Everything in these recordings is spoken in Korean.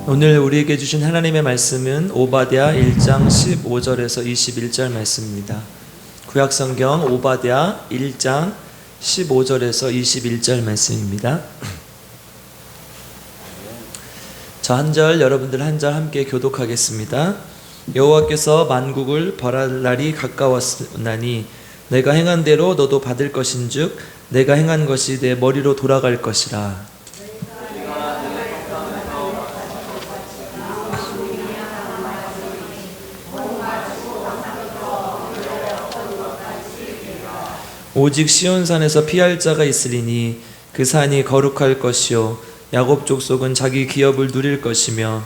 오늘 우리에게 주신 하나님의 말씀은 오바댜 1장 15절에서 21절 말씀입니다. 구약성경 오바댜 1장 15절에서 21절 말씀입니다. 저 한 절, 여러분들 한 절 함께 교독하겠습니다. 여호와께서 만국을 벌할 날이 가까웠나니 내가 행한 대로 너도 받을 것인즉 내가 행한 것이 내 머리로 돌아갈 것이라. 오직 시온산에서 피할 자가 있으리니 그 산이 거룩할 것이요 야곱 족속은 자기 기업을 누릴 것이며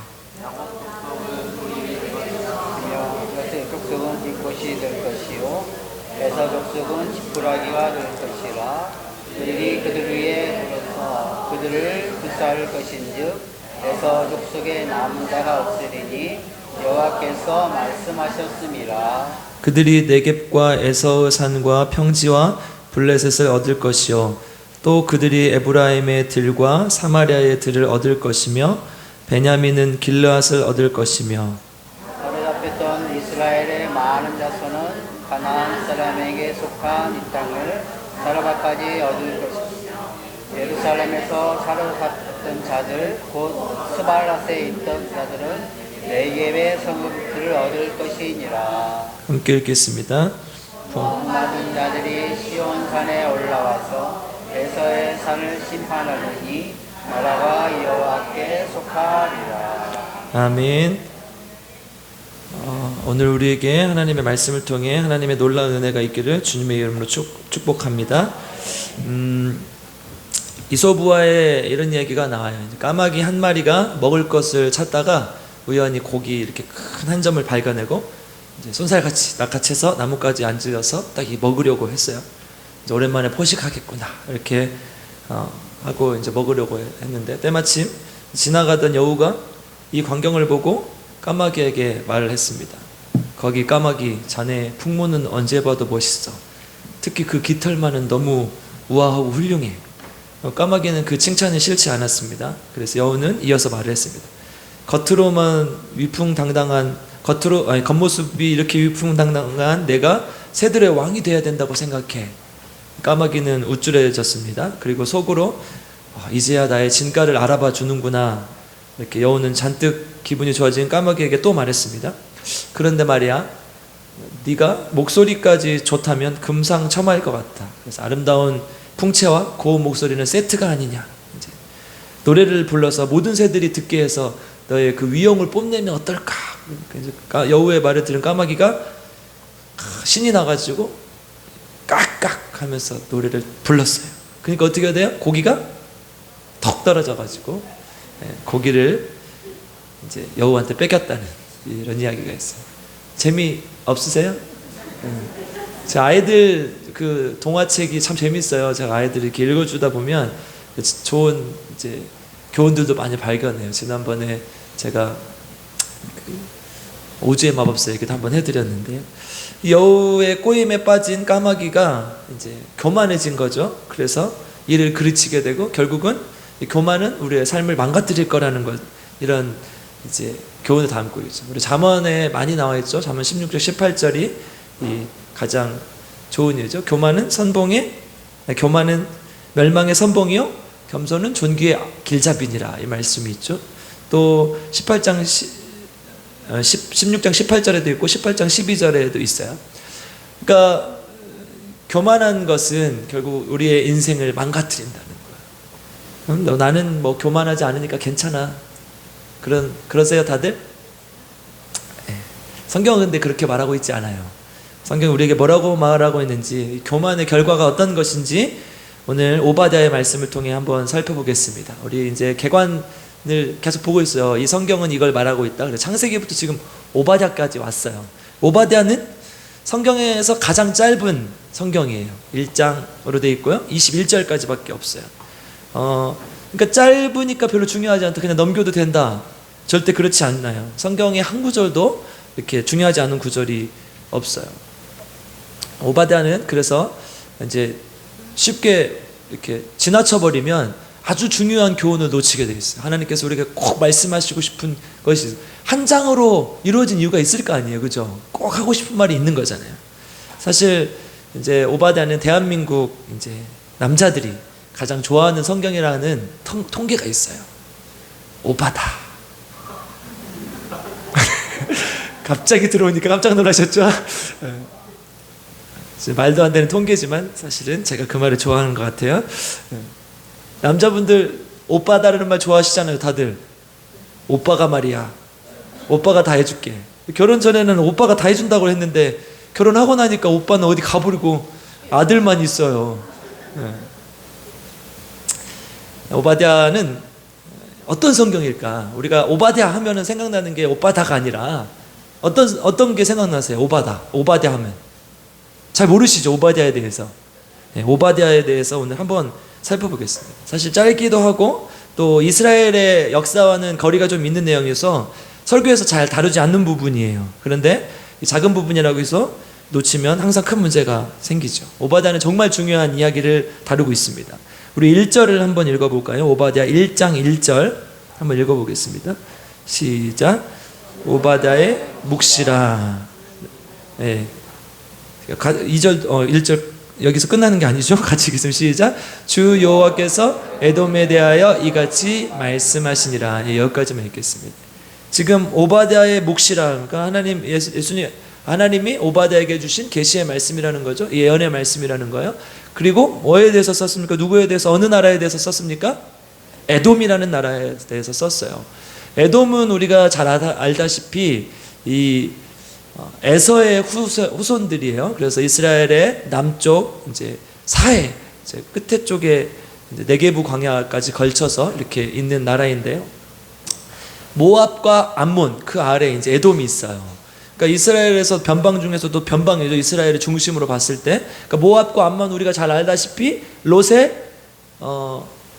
요셉 족속은 뒷것이 될 것이요 에사 족속은 지푸라기가 될 것이라. 그들이 그들 위에 들어서 그들을 불사할 것인즉 에사 족속에 남은 자가 없으리니 여호와께서 말씀하셨음이라. 그들이 네겝과 에서의 산과 평지와 블레셋을 얻을 것이요 또 그들이 에브라임의 들과 사마리아의 들을 얻을 것이며 베냐민은 길르앗을 얻을 것이며 사로잡혔던 이스라엘의 많은 자손은 가나안 사람에게 속한 이 땅을 사라바까지 얻을 것이며 예루살렘에서 사로잡혔던 자들 곧 스발랏에 있던 자들은 네겝의 성읍들을 얻을 것이니라. 함께 읽겠습니다. 모든 자들이 시온산에 올라와서 에서의 산을 심판하느니 나라가 여호와께 속하리라. 아멘. 오늘 우리에게 하나님의 말씀을 통해 하나님의 놀라운 은혜가 있기를 주님의 이름으로 축복합니다. 이솝우화에 이런 얘기가 나와요. 까마귀 한 마리가 먹을 것을 찾다가 우연히 고기 이렇게 큰 한 점을 발견하고 이제 손살같이 낚아채서 나뭇가지에 앉아서 딱 먹으려고 했어요. 이제 오랜만에 포식하겠구나 이렇게 하고 이제 먹으려고 했는데 때마침 지나가던 여우가 이 광경을 보고 까마귀에게 말을 했습니다. 거기 까마귀, 자네 풍모는 언제 봐도 멋있어. 특히 그 깃털만은 너무 우아하고 훌륭해. 까마귀는 그 칭찬이 싫지 않았습니다. 그래서 여우는 이어서 말을 했습니다. 겉으로만 위풍당당한 겉모습이 이렇게 위풍당당한 내가 새들의 왕이 돼야 된다고 생각해. 까마귀는 우쭐해졌습니다. 그리고 속으로 이제야 나의 진가를 알아봐 주는구나. 이렇게 여우는 잔뜩 기분이 좋아진 까마귀에게 또 말했습니다. 그런데 말이야, 네가 목소리까지 좋다면 금상첨화일 것 같다. 그래서 아름다운 풍채와 고운 목소리는 세트가 아니냐. 이제 노래를 불러서 모든 새들이 듣게 해서 너의 그 위용을 뽐내면 어떨까? 여우의 말을 들은 까마귀가 신이 나가지고 깍깍 하면서 노래를 불렀어요. 그러니까 어떻게 돼요? 고기가 턱 떨어져가지고 고기를 이제 여우한테 뺏겼다는 이런 이야기가 있어요. 재미 없으세요? 제 아이들 그 동화책이 참 재밌어요. 제가 아이들 이렇게 읽어주다 보면 좋은 이제 교훈들도 많이 발견해요. 지난번에 제가 오즈의 마법사 얘기도 한번 해드렸는데요. 여우의 꼬임에 빠진 까마귀가 이제 교만해진 거죠. 그래서 이를 그르치게 되고 결국은 이 교만은 우리의 삶을 망가뜨릴 거라는 것, 이런 이제 교훈을 담고 있죠. 우리 잠언에 많이 나와 있죠. 잠언 16절 18절이 이 가장 좋은 예죠. 교만은 멸망의 선봉이요 겸손은 존귀의 길잡이니라, 이 말씀이 있죠. 또 16장 18절에도 있고 18장 12절에도 있어요. 그러니까 교만한 것은 결국 우리의 인생을 망가뜨린다는 거예요. 나는 뭐 교만하지 않으니까 괜찮아. 그러세요 다들? 성경은 근데 그렇게 말하고 있지 않아요. 성경이 우리에게 뭐라고 말하고 있는지, 교만의 결과가 어떤 것인지 오늘 오바댜의 말씀을 통해 한번 살펴보겠습니다. 우리 이제 개관을 계속 보고 있어요. 이 성경은 이걸 말하고 있다. 그래서 창세기부터 지금 오바댜까지 왔어요. 오바댜는 성경에서 가장 짧은 성경이에요. 1장으로 되어 있고요. 21절까지밖에 없어요. 그러니까 짧으니까 별로 중요하지 않다. 그냥 넘겨도 된다. 절대 그렇지 않나요? 성경의 한 구절도 이렇게 중요하지 않은 구절이 없어요. 오바댜는 그래서 이제 쉽게 이렇게 지나쳐버리면 아주 중요한 교훈을 놓치게 돼 있어요. 하나님께서 우리에게 꼭 말씀하시고 싶은 것이 한 장으로 이루어진 이유가 있을 거 아니에요, 그죠? 꼭 하고 싶은 말이 있는 거잖아요. 사실 이제 오바댜는 대한민국 이제 남자들이 가장 좋아하는 성경이라는 통계가 있어요. 오바다. 갑자기 들어오니까 깜짝 놀라셨죠? 말도 안 되는 통계지만 사실은 제가 그 말을 좋아하는 것 같아요. 남자분들 오빠다라는 말 좋아하시잖아요, 다들. 오빠가 말이야. 오빠가 다 해줄게. 결혼 전에는 오빠가 다 해준다고 했는데 결혼하고 나니까 오빠는 어디 가버리고 아들만 있어요. 오바댜는 어떤 성경일까? 우리가 오바댜 하면은 생각나는 게 오빠다가 아니라 어떤 게 생각나세요? 오바댜 하면 잘 모르시죠? 오바댜에 대해서. 오바댜에 대해서 오늘 한번 살펴보겠습니다. 사실 짧기도 하고 또 이스라엘의 역사와는 거리가 좀 있는 내용이어서 설교에서 잘 다루지 않는 부분이에요. 그런데 이 작은 부분이라고 해서 놓치면 항상 큰 문제가 생기죠. 오바댜는 정말 중요한 이야기를 다루고 있습니다. 우리 1절을 한번 읽어볼까요? 오바댜 1장 1절 한번 읽어보겠습니다. 시작. 오바댜의 묵시라. 네. 2절, 1절 여기서 끝나는 게 아니죠. 같이 읽겠습니다. 시작. 주 여호와께서 에돔에 대하여 이같이 말씀하시니라. 예, 여기까지만 읽겠습니다. 지금 오바댜의 묵시라. 그러니까 하나님이 오바댜에게 주신 계시의 말씀이라는 거죠. 예언의 말씀이라는 거예요. 그리고 뭐에 대해서 썼습니까? 누구에 대해서, 어느 나라에 대해서 썼습니까? 에돔이라는 나라에 대해서 썼어요. 에돔은 우리가 잘 알다시피 이 에서의 후손들이에요. 그래서 이스라엘의 남쪽 이제 사해 이제 끝에 쪽에 이제 네게부 광야까지 걸쳐서 이렇게 있는 나라인데요. 모압과 암몬 그 아래 이제 에돔이 있어요. 그러니까 이스라엘에서 변방 중에서도 변방이죠. 이스라엘을 중심으로 봤을 때, 그러니까 모압과 암몬 우리가 잘 알다시피 롯의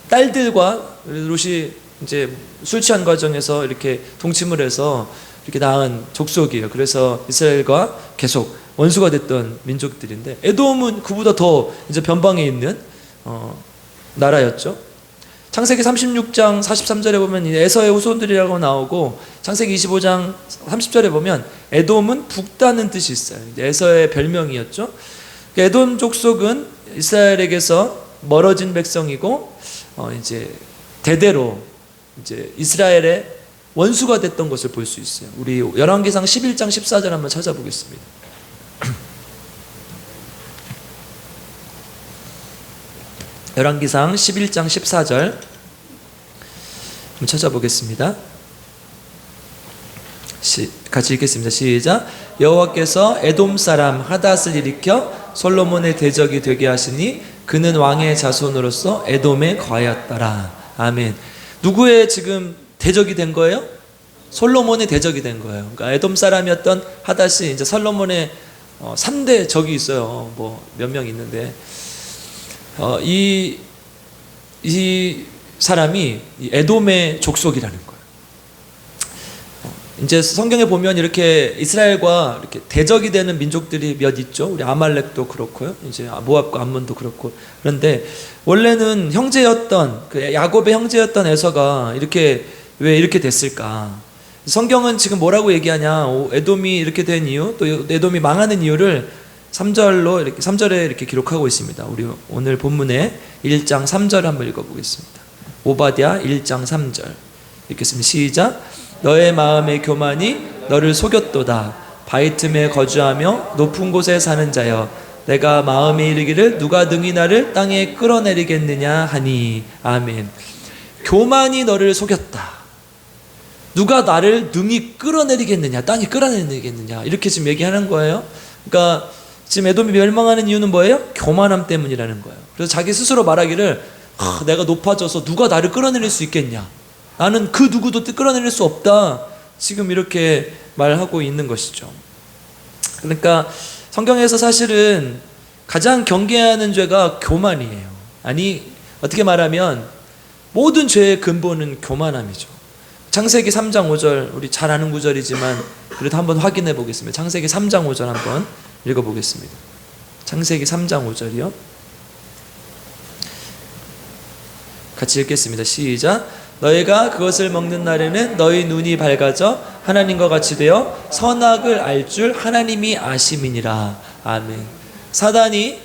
딸들과 롯이 이제 술 취한 과정에서 이렇게 동침을 해서 이렇게 낳은 족속이에요. 그래서 이스라엘과 계속 원수가 됐던 민족들인데 에돔은 그보다 더 이제 변방에 있는 나라였죠. 창세기 36장 43절에 보면 에서의 후손들이라고 나오고 창세기 25장 30절에 보면 에돔은 북다는 뜻이 있어요. 에서의 별명이었죠. 에돔 족속은 이스라엘에게서 멀어진 백성이고 이제 대대로 이제 이스라엘의 원수가 됐던 것을 볼 수 있어요. 우리 열왕기상 11장 14절 한번 찾아보겠습니다. 열왕기상 11장 14절 한번 찾아보겠습니다. 같이 읽겠습니다. 시작. 여호와께서 에돔 사람 하닷을 일으켜 솔로몬의 대적이 되게 하시니 그는 왕의 자손으로서 에돔에 거하였더라. 아멘. 누구의 지금 대적이 된 거예요? 솔로몬의 대적이 된 거예요. 그러니까 에돔 사람이었던 하닷이 이제 솔로몬의 3대 적이 있어요. 뭐 몇 명 있는데 이 사람이 이 에돔의 족속이라는 거예요. 이제 성경에 보면 이렇게 이스라엘과 이렇게 대적이 되는 민족들이 몇 있죠. 우리 아말렉도 그렇고요. 이제 모압과 암몬도 그렇고. 그런데 원래는 형제였던 그 야곱의 형제였던 에서가 이렇게 왜 이렇게 됐을까? 성경은 지금 뭐라고 얘기하냐? 에돔이 이렇게 된 이유, 또 에돔이 망하는 이유를 3절에 이렇게 기록하고 있습니다. 우리 오늘 본문의 1장 3절 한번 읽어보겠습니다. 오바댜 1장 3절 읽겠습니다. 시작. 너의 마음의 교만이 너를 속였도다. 바위 틈에 거주하며 높은 곳에 사는 자여, 내가 마음에 이르기를 누가 능히 나를 땅에 끌어내리겠느냐 하니. 아멘. 교만이 너를 속였다. 누가 나를 능히 끌어내리겠느냐, 땅에 끌어내리겠느냐, 이렇게 지금 얘기하는 거예요. 그러니까 지금 에돔이 멸망하는 이유는 뭐예요? 교만함 때문이라는 거예요. 그래서 자기 스스로 말하기를 내가 높아져서 누가 나를 끌어내릴 수 있겠냐, 나는 그 누구도 끌어내릴 수 없다, 지금 이렇게 말하고 있는 것이죠. 그러니까 성경에서 사실은 가장 경계하는 죄가 교만이에요. 아니, 어떻게 말하면 모든 죄의 근본은 교만함이죠. 창세기 3장 5절, 우리 잘 아는 구절이지만 그래도 한번 확인해 보겠습니다. 창세기 3장 5절 한번 읽어보겠습니다. 창세기 3장 5절이요. 같이 읽겠습니다. 시작. 너희가 그것을 먹는 날에는 너희 눈이 밝아져 하나님과 같이 되어 선악을 알 줄 하나님이 아심이니라. 아멘. 사단이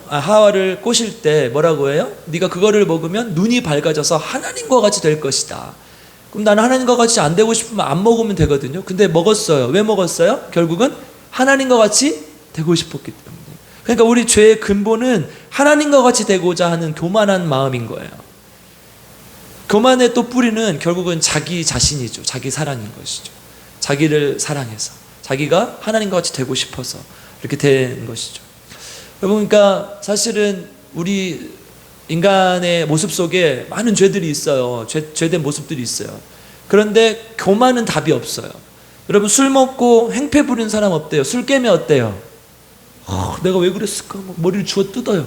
하와를 꼬실 때 뭐라고 해요? 네가 그거를 먹으면 눈이 밝아져서 하나님과 같이 될 것이다. 그럼 나는 하나님과 같이 안 되고 싶으면 안 먹으면 되거든요. 근데 먹었어요. 왜 먹었어요? 결국은 하나님과 같이 되고 싶었기 때문에. 그러니까 우리 죄의 근본은 하나님과 같이 되고자 하는 교만한 마음인 거예요. 교만의 또 뿌리는 결국은 자기 자신이죠. 자기 사랑인 것이죠. 자기를 사랑해서 자기가 하나님과 같이 되고 싶어서 이렇게 된 것이죠. 여러분, 그러니까 사실은 우리 인간의 모습 속에 많은 죄들이 있어요. 죄된 모습들이 있어요. 그런데 교만은 답이 없어요. 여러분, 술 먹고 행패 부리는 사람 어때요? 술 깨면 어때요? 내가 왜 그랬을까? 머리를 주워 뜯어요.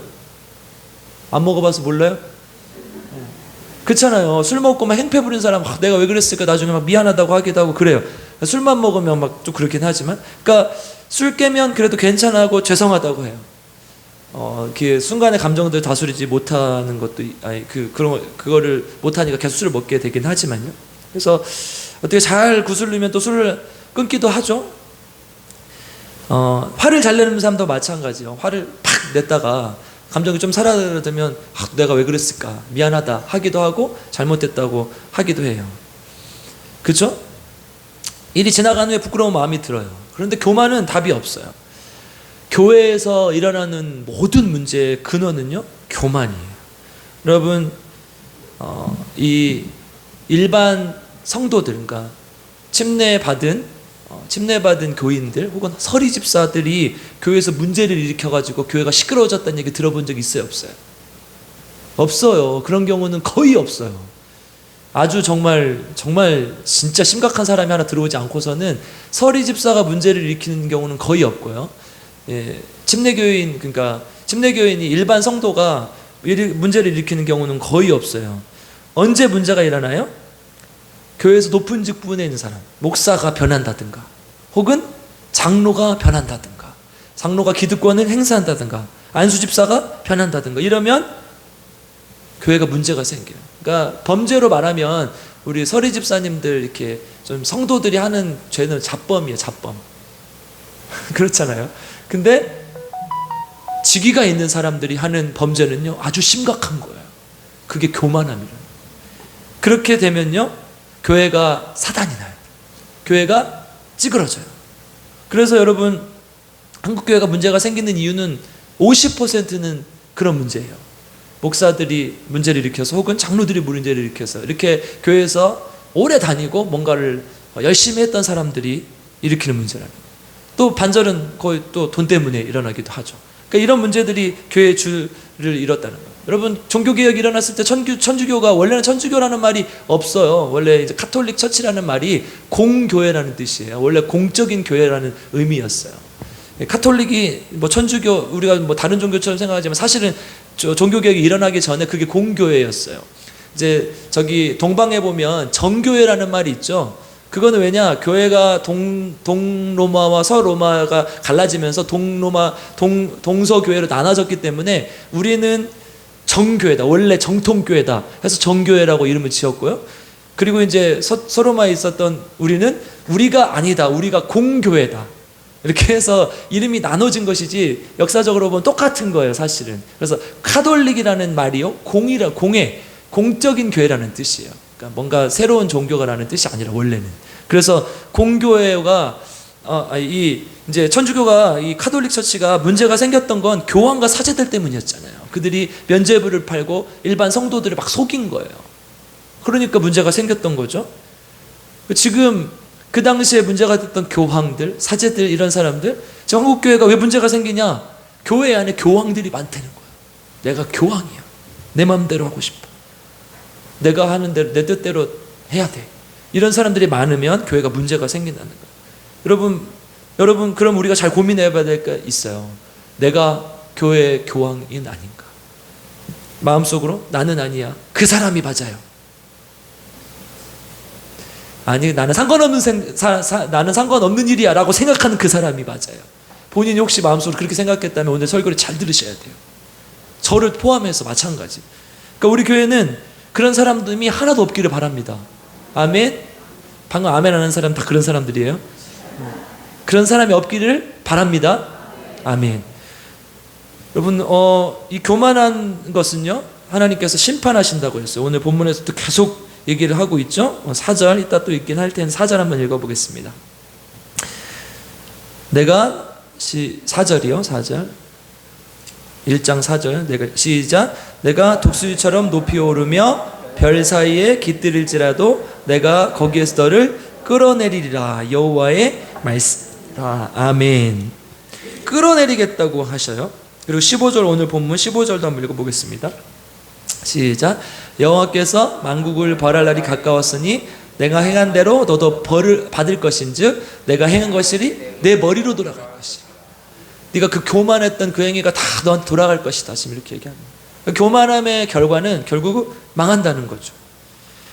안 먹어봐서 몰라요? 그렇잖아요. 술 먹고 막 행패 부리는 사람, 내가 왜 그랬을까? 나중에 막 미안하다고 하기도 하고 그래요. 술만 먹으면 막 좀 그렇긴 하지만, 그러니까 술 깨면 그래도 괜찮아하고 죄송하다고 해요. 그 순간의 감정들 다스리지 못하는 것도, 그거를 못하니까 계속 술을 먹게 되긴 하지만요. 그래서 어떻게 잘 구슬리면 또 술을 끊기도 하죠. 화를 잘 내는 사람도 마찬가지예요. 화를 팍 냈다가 감정이 좀 사라지면 내가 왜 그랬을까? 미안하다 하기도 하고 잘못됐다고 하기도 해요. 그렇죠? 일이 지나간 후에 부끄러운 마음이 들어요. 그런데 교만은 답이 없어요. 교회에서 일어나는 모든 문제의 근원은요, 교만이에요. 여러분, 이 일반 성도들, 그러니까 침례받은 교인들 혹은 서리 집사들이 교회에서 문제를 일으켜가지고 교회가 시끄러워졌다는 얘기 들어본 적 있어요, 없어요? 없어요. 그런 경우는 거의 없어요. 아주 정말 진짜 심각한 사람이 하나 들어오지 않고서는 서리 집사가 문제를 일으키는 경우는 거의 없고요. 예, 그러니까 침례교인이 일반 성도가 문제를 일으키는 경우는 거의 없어요. 언제 문제가 일어나요? 교회에서 높은 직분에 있는 사람, 목사가 변한다든가, 혹은 장로가 변한다든가, 장로가 기득권을 행사한다든가, 안수집사가 변한다든가, 이러면 교회가 문제가 생겨요. 그러니까 범죄로 말하면 우리 서리 집사님들 이렇게 좀 성도들이 하는 죄는 잡범이에요, 잡범. 그렇잖아요. 근데 직위가 있는 사람들이 하는 범죄는요, 아주 심각한 거예요. 그게 교만함이에요. 그렇게 되면요, 교회가 사단이 나요. 교회가 찌그러져요. 그래서 여러분, 한국교회가 문제가 생기는 이유는 50%는 그런 문제예요. 목사들이 문제를 일으켜서 혹은 장로들이 문제를 일으켜서 이렇게 교회에서 오래 다니고 뭔가를 열심히 했던 사람들이 일으키는 문제라는 거예요. 또 반절은 거의 또 돈 때문에 일어나기도 하죠. 그러니까 이런 문제들이 교회의 줄을 잃었다는 거예요. 여러분, 종교개혁이 일어났을 때 천주교가, 원래는 천주교라는 말이 없어요. 원래 이제 카톨릭 처치라는 말이 공교회라는 뜻이에요. 원래 공적인 교회라는 의미였어요. 카톨릭이 천주교, 우리가 다른 종교처럼 생각하지만 사실은 종교개혁이 일어나기 전에 그게 공교회였어요. 이제 저기 동방에 보면 정교회라는 말이 있죠. 그거는 왜냐, 교회가 동로마와 서로마가 갈라지면서 동서교회로 나눠졌기 때문에 우리는 정교회다, 원래 정통교회다 해서 정교회라고 이름을 지었고요. 그리고 이제 서로마에 있었던 우리가 아니다, 우리가 공교회다, 이렇게 해서 이름이 나눠진 것이지 역사적으로 보면 똑같은 거예요, 사실은. 그래서 카톨릭이라는 말이요, 공적인 교회라는 뜻이에요. 그러니까 뭔가 새로운 종교가라는 뜻이 아니라 원래는. 그래서 공교회가 이제 천주교가, 이 카톨릭 처치가 문제가 생겼던 건 교황과 사제들 때문이었잖아요. 그들이 면죄부를 팔고 일반 성도들을 막 속인 거예요. 그러니까 문제가 생겼던 거죠. 지금 그 당시에 문제가 됐던 교황들, 사제들, 이런 사람들, 지금 한국교회가 왜 문제가 생기냐? 교회 안에 교황들이 많다는 거예요. 내가 교황이야, 내 마음대로 하고 싶어, 내가 하는 대로 내 뜻대로 해야 돼, 이런 사람들이 많으면 교회가 문제가 생긴다는 거예요. 여러분, 그럼 우리가 잘 고민해 봐야 될 게 있어요. 내가 교회의 교황인 아닌가? 마음속으로 나는 아니야, 그 사람이 맞아요. 아니, 나는 상관없는 일이야 라고 생각하는 그 사람이 맞아요. 본인이 혹시 마음속으로 그렇게 생각했다면 오늘 설교를 잘 들으셔야 돼요. 저를 포함해서 마찬가지. 그러니까 우리 교회는 그런 사람들이 하나도 없기를 바랍니다. 아멘. 방금 아멘 하는 사람 다 그런 사람들이에요. 그런 사람이 없기를 바랍니다. 아멘. 여러분, 이 교만한 것은요, 하나님께서 심판하신다고 했어요. 오늘 본문에서도 계속 얘기를 하고 있죠. 4절, 이따 또 읽긴 할 텐데 4절 한번 읽어보겠습니다. 내가 4절이요, 4절. 1장 4절. 시작. 내가 독수리처럼 높이 오르며 별 사이에 깃들일지라도 내가 거기에서 너를 끌어내리리라. 여호와의 말씀. 아멘. 끌어내리겠다고 하셔요. 그리고 15절, 오늘 본문 15절도 한번 읽어보겠습니다. 시작. 여호와께서 만국을 벌할 날이 가까웠으니 내가 행한 대로 너도 벌을 받을 것인즉 내가 행한 것이 내 머리로 돌아갈 것이라. 네가 그 교만했던 그 행위가 다 너한테 돌아갈 것이다. 지금 이렇게 얘기합니다. 교만함의 결과는 결국 망한다는 거죠.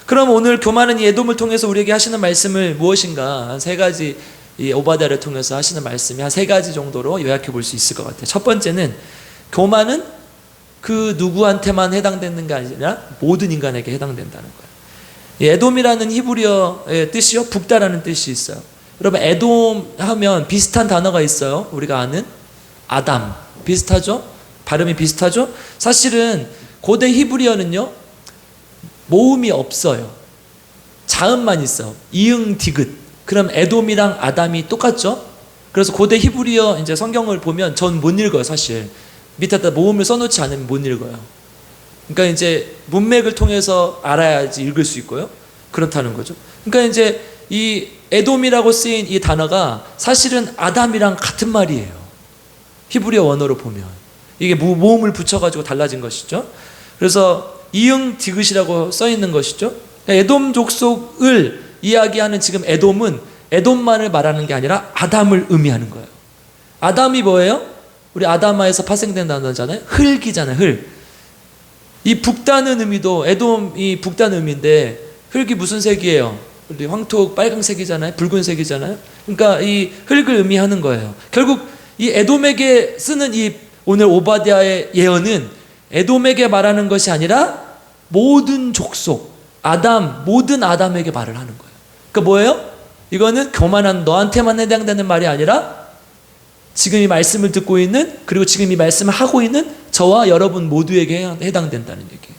그럼 오늘 교만은 이 에돔을 통해서 우리에게 하시는 말씀을 무엇인가, 한 3가지, 이 오바댜를 통해서 하시는 말씀이 한 3가지 정도로 요약해 볼 수 있을 것 같아요. 첫 번째는, 교만은 그 누구한테만 해당되는 게 아니라 모든 인간에게 해당된다는 거예요. 이 에돔이라는 히브리어의 뜻이요, 북다라는 뜻이 있어요. 여러분, 에돔 하면 비슷한 단어가 있어요. 우리가 아는 아담, 비슷하죠? 발음이 비슷하죠? 사실은 고대 히브리어는요, 모음이 없어요. 자음만 있어. 이응, 디귿. 그럼 에돔이랑 아담이 똑같죠? 그래서 고대 히브리어 이제 성경을 보면 전 못 읽어요, 사실. 밑에다 모음을 써놓지 않으면 못 읽어요. 그러니까 이제 문맥을 통해서 알아야지 읽을 수 있고요. 그렇다는 거죠. 그러니까 이제 이 에돔이라고 쓰인 이 단어가 사실은 아담이랑 같은 말이에요. 히브리어 원어로 보면. 이게 모음을 붙여가지고 달라진 것이죠. 그래서 이응 디귿이라고 써 있는 것이죠. 에돔 족속을 이야기하는 지금 에돔은 에돔만을 말하는 게 아니라 아담을 의미하는 거예요. 아담이 뭐예요? 우리 아담아에서 파생된 단어잖아요. 흙이잖아요. 흙. 이 북다는 의미도 에돔이 북다는 의미인데 흙이 무슨 색이에요? 우리 황토 빨강색이잖아요. 붉은색이잖아요. 그러니까 이 흙을 의미하는 거예요. 결국 이 에돔에게 쓰는 이 오늘 오바댜의 예언은 에돔에게 말하는 것이 아니라 모든 족속, 아담, 모든 아담에게 말을 하는 거예요. 그러니까 뭐예요? 이거는 교만한 너한테만 해당되는 말이 아니라 지금 이 말씀을 듣고 있는, 그리고 지금 이 말씀을 하고 있는 저와 여러분 모두에게 해당된다는 얘기예요.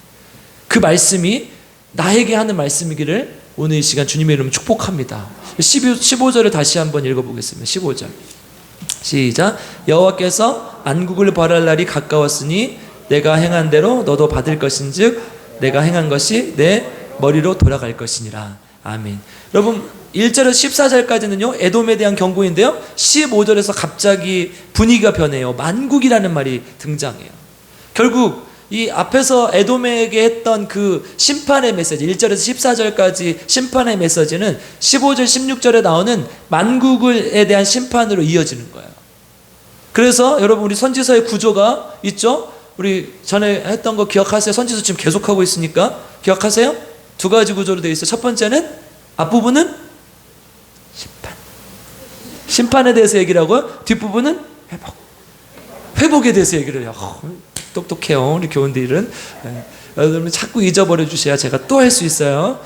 그 말씀이 나에게 하는 말씀이기를 오늘 이 시간 주님의 이름으로 축복합니다. 15절을 다시 한번 읽어보겠습니다. 15절 시작. 여호와께서 만국을 벌할 날이 가까웠으니 내가 행한 대로 너도 받을 것인즉 내가 행한 것이 내 머리로 돌아갈 것이니라. 아멘. 여러분, 1절에서 14절까지는요 에돔에 대한 경고인데요, 15절에서 갑자기 분위기가 변해요. 만국이라는 말이 등장해요. 결국 이 앞에서 에돔에게 했던 그 심판의 메시지, 1절에서 14절까지 심판의 메시지는 15절 16절에 나오는 만국에 대한 심판으로 이어지는 거예요. 그래서 여러분, 우리 선지서의 구조가 있죠? 우리 전에 했던 거 기억하세요? 선지서 지금 계속하고 있으니까 기억하세요? 2가지 구조로 되어 있어요. 첫 번째는 앞부분은 심판에 대해서 얘기를 하고요, 뒷부분은 회복에 대해서 얘기를 해요. 똑똑해요, 우리 교원들은. 여러분 자꾸 잊어버려 주셔야 제가 또 할 수 있어요.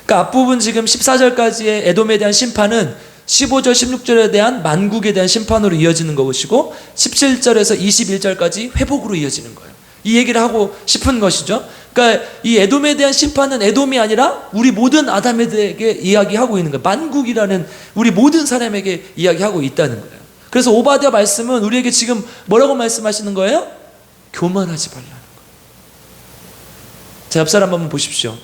그러니까 앞부분 지금 14절까지의 에돔에 대한 심판은 15절 16절에 대한 만국에 대한 심판으로 이어지는 것이고, 17절에서 21절까지 회복으로 이어지는 거예요. 이 얘기를 하고 싶은 것이죠. 그러니까 이 에돔에 대한 심판은 에돔이 아니라 우리 모든 아담에게 이야기하고 있는 거예요. 만국이라는 우리 모든 사람에게 이야기하고 있다는 거예요. 그래서 오바댜 말씀은 우리에게 지금 뭐라고 말씀하시는 거예요? 교만하지 말라는 거예요. 자, 옆 사람 한번 보십시오.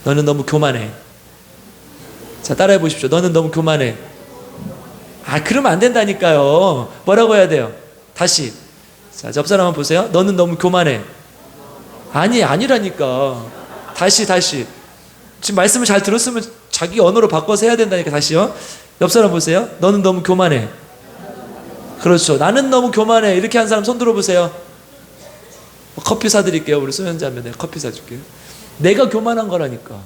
너는 너무 교만해. 자, 따라해 보십시오. 너는 너무 교만해. 그러면 안 된다니까요. 뭐라고 해야 돼요? 다시. 자, 옆 사람 한번 보세요. 너는 너무 교만해. 아니라니까. 다시. 지금 말씀을 잘 들었으면 자기 언어로 바꿔서 해야 된다니까. 다시요. 옆 사람 보세요. 너는 너무 교만해. 그렇죠. 나는 너무 교만해. 이렇게 한 사람 손 들어보세요. 커피 사드릴게요. 우리 소연자면 내가 커피 사줄게요. 내가 교만한 거라니까.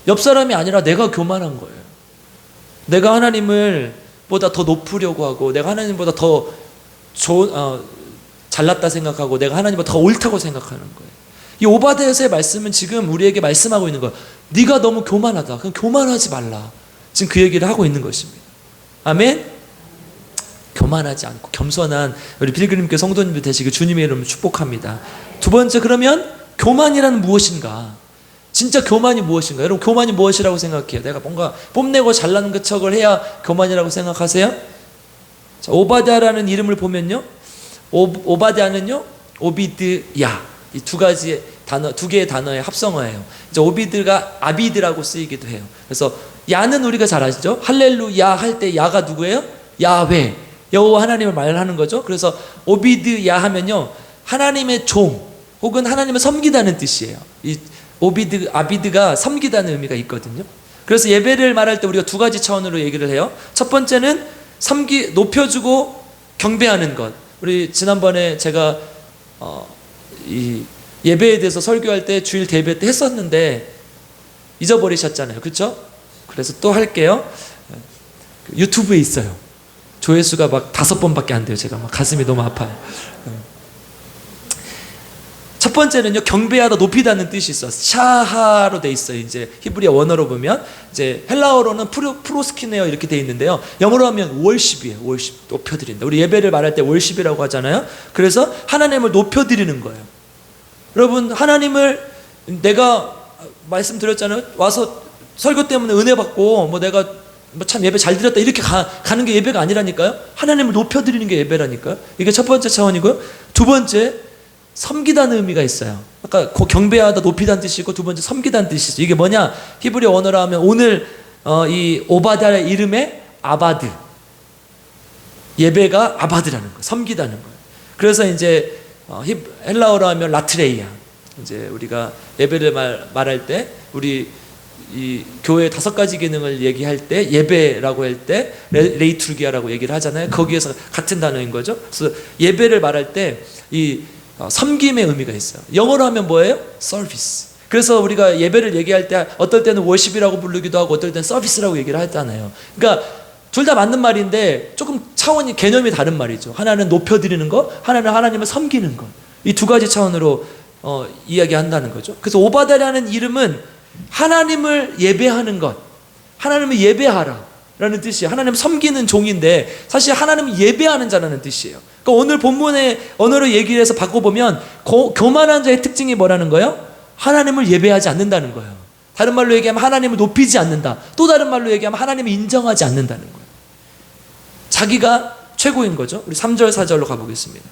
옆 사람이 아니라 내가 교만한 거예요. 내가 하나님을 보다 더 높으려고 하고, 내가 하나님보다 더 좋은 잘났다 생각하고 내가 하나님보다 더 옳다고 생각하는 거예요. 이 오바댜서의 말씀은 지금 우리에게 말씀하고 있는 거예요. 네가 너무 교만하다. 그럼 교만하지 말라. 지금 그 얘기를 하고 있는 것입니다. 아멘? 교만하지 않고 겸손한 우리 필그림교 성도님들 되시길 주님의 이름으로 축복합니다. 두 번째, 그러면 교만이란 무엇인가? 진짜 교만이 무엇인가? 여러분, 교만이 무엇이라고 생각해요? 내가 뭔가 뽐내고 잘나는 그 척을 해야 교만이라고 생각하세요? 자, 오바댜라는 이름을 보면요, 오바댜는요, 오비드야, 이 두 가지 단어, 두 개의 단어의 합성어예요. 이제 오비드가 아비드라고 쓰이기도 해요. 그래서 야는 우리가 잘 아시죠? 할렐루야 할 때 야가 누구예요? 야훼, 여호와 하나님을 말하는 거죠. 그래서 오비드야 하면요, 하나님의 종 혹은 하나님을 섬기다는 뜻이에요. 이 오비드, 아비드가 섬기다는 의미가 있거든요. 그래서 예배를 말할 때 우리가 두 가지 차원으로 얘기를 해요. 첫 번째는 높여주고 경배하는 것. 우리 지난번에 제가 이 예배에 대해서 설교할 때 주일 대회 때 했었는데 잊어버리셨잖아요. 그렇죠? 그래서 또 할게요. 유튜브에 있어요. 조회수가 막 5번밖에 안 돼요. 제가 막 가슴이 너무 아파요. 첫 번째는요, 경배하다, 높이다는 뜻이 있어요. 샤하로 돼 있어요. 이제 히브리어 원어로 보면, 이제 헬라어로는 프로스키네어 이렇게 돼 있는데요, 영어로 하면 월십이에요. 월십, 높여드린다. 우리 예배를 말할 때 월십이라고 하잖아요. 그래서 하나님을 높여드리는 거예요. 여러분, 하나님을, 내가 말씀드렸잖아요. 와서 설교 때문에 은혜 받고 뭐 내가 뭐 참 예배 잘 드렸다 이렇게 가는 게 예배가 아니라니까요. 하나님을 높여드리는 게 예배라니까요. 이게 첫 번째 차원이고요. 두 번째, 섬기다는 의미가 있어요. 아까 경배하다, 높이다는 뜻이 있고, 두 번째 섬기다는 뜻이 있어요. 이게 뭐냐, 히브리어 원어로 하면 오늘 이 오바댜의 이름에 아바드, 예배가 아바드라는 거예요. 섬기다는 거예요. 그래서 이제 헬라어로 하면 라트레이아, 이제 우리가 예배를 말할 때 우리 이 교회 5가지 기능을 얘기할 때, 예배라고 할 때 레이투르기아라고 얘기를 하잖아요. 거기에서 같은 단어인 거죠. 그래서 예배를 말할 때 이 섬김의 의미가 있어요. 영어로 하면 뭐예요? 서비스. 그래서 우리가 예배를 얘기할 때 어떨 때는 워십이라고 부르기도 하고 어떨 때는 서비스라고 얘기를 하잖아요. 그러니까 둘 다 맞는 말인데 조금 차원이, 개념이 다른 말이죠. 하나는 높여드리는 것, 하나는 하나님을 섬기는 것. 이 두 가지 차원으로 이야기한다는 거죠. 그래서 오바댜라는 이름은 하나님을 예배하는 것, 하나님을 예배하라 라는 뜻이에요. 하나님 섬기는 종인데 사실 하나님을 예배하는 자라는 뜻이에요. 그러니까 오늘 본문의 언어로 얘기를 해서 바꿔보면 교만한 자의 특징이 뭐라는 거예요? 하나님을 예배하지 않는다는 거예요. 다른 말로 얘기하면 하나님을 높이지 않는다. 또 다른 말로 얘기하면 하나님을 인정하지 않는다는 거예요. 자기가 최고인 거죠. 우리 3절 4절로 가보겠습니다.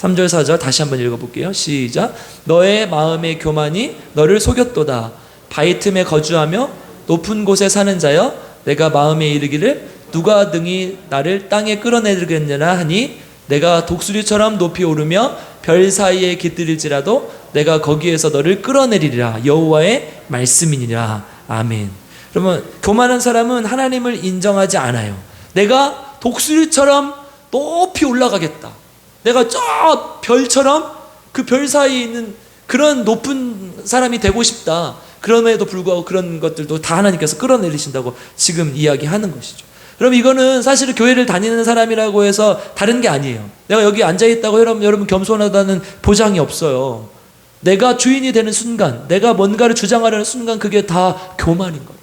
3절 4절 다시 한번 읽어볼게요. 시작. 너의 마음의 교만이 너를 속였도다. 바위 틈에 거주하며 높은 곳에 사는 자여, 내가 마음에 이르기를 누가 능히 나를 땅에 끌어내리겠느냐 하니, 내가 독수리처럼 높이 오르며 별 사이에 깃들일지라도 내가 거기에서 너를 끌어내리리라. 여호와의 말씀이니라. 아멘. 그러면 교만한 사람은 하나님을 인정하지 않아요. 내가 독수리처럼 높이 올라가겠다, 내가 저 별처럼 그 별 사이에 있는 그런 높은 사람이 되고 싶다. 그럼에도 불구하고 그런 것들도 다 하나님께서 끌어내리신다고 지금 이야기하는 것이죠. 그럼 이거는 사실은 교회를 다니는 사람이라고 해서 다른 게 아니에요. 내가 여기 앉아있다고 여러분 겸손하다는 보장이 없어요. 내가 주인이 되는 순간, 내가 뭔가를 주장하려는 순간, 그게 다 교만인 거예요.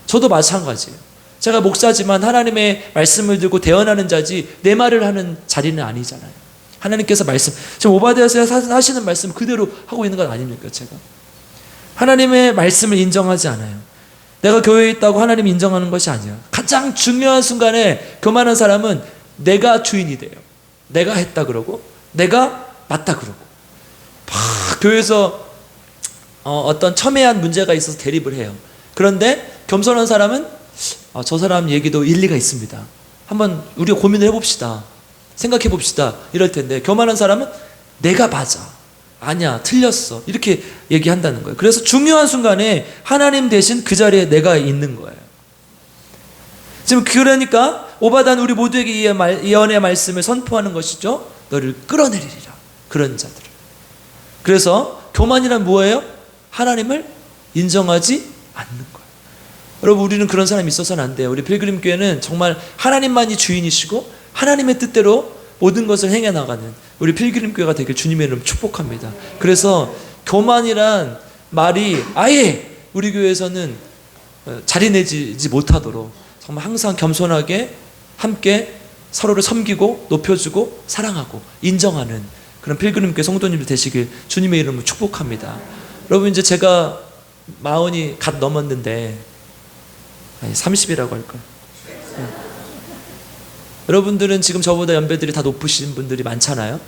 저도 마찬가지예요. 제가 목사지만 하나님의 말씀을 들고 대언하는 자지 내 말을 하는 자리는 아니잖아요. 하나님께서 말씀, 지금 오바댜서 하시는 말씀 그대로 하고 있는 건 아닙니까? 제가 하나님의 말씀을 인정하지 않아요. 내가 교회에 있다고 하나님 인정하는 것이 아니야. 가장 중요한 순간에 교만한 사람은 내가 주인이 돼요. 내가 했다 그러고 내가 맞다 그러고 막 교회에서 어떤 첨예한 문제가 있어서 대립을 해요. 그런데 겸손한 사람은 저 사람 얘기도 일리가 있습니다. 한번 우리가 고민을 해봅시다. 생각해 봅시다. 이럴 텐데 교만한 사람은 내가 맞아, 아니야, 틀렸어, 이렇게 얘기한다는 거예요. 그래서 중요한 순간에 하나님 대신 그 자리에 내가 있는 거예요. 지금 그러니까 오바단 우리 모두에게 이 예언의 말씀을 선포하는 것이죠. 너를 끌어내리리라, 그런 자들을. 그래서 교만이란 뭐예요? 하나님을 인정하지 않는 거예요. 여러분, 우리는 그런 사람이 있어서는 안 돼요. 우리 필그림 교회는 정말 하나님만이 주인이시고 하나님의 뜻대로 모든 것을 행해 나가는 우리 필그림교회가 되길 주님의 이름 축복합니다. 그래서 교만이란 말이 아예 우리 교회에서는 자리내지 못하도록 정말 항상 겸손하게 함께 서로를 섬기고 높여주고 사랑하고 인정하는 그런 필그림교회 성도님들 되시길 주님의 이름으로 축복합니다. 여러분, 이제 제가 40이 갓 넘었는데, 아니 30이라고 할걸. 여러분들은 지금 저보다 연배들이 다 높으신 분들이 많잖아요.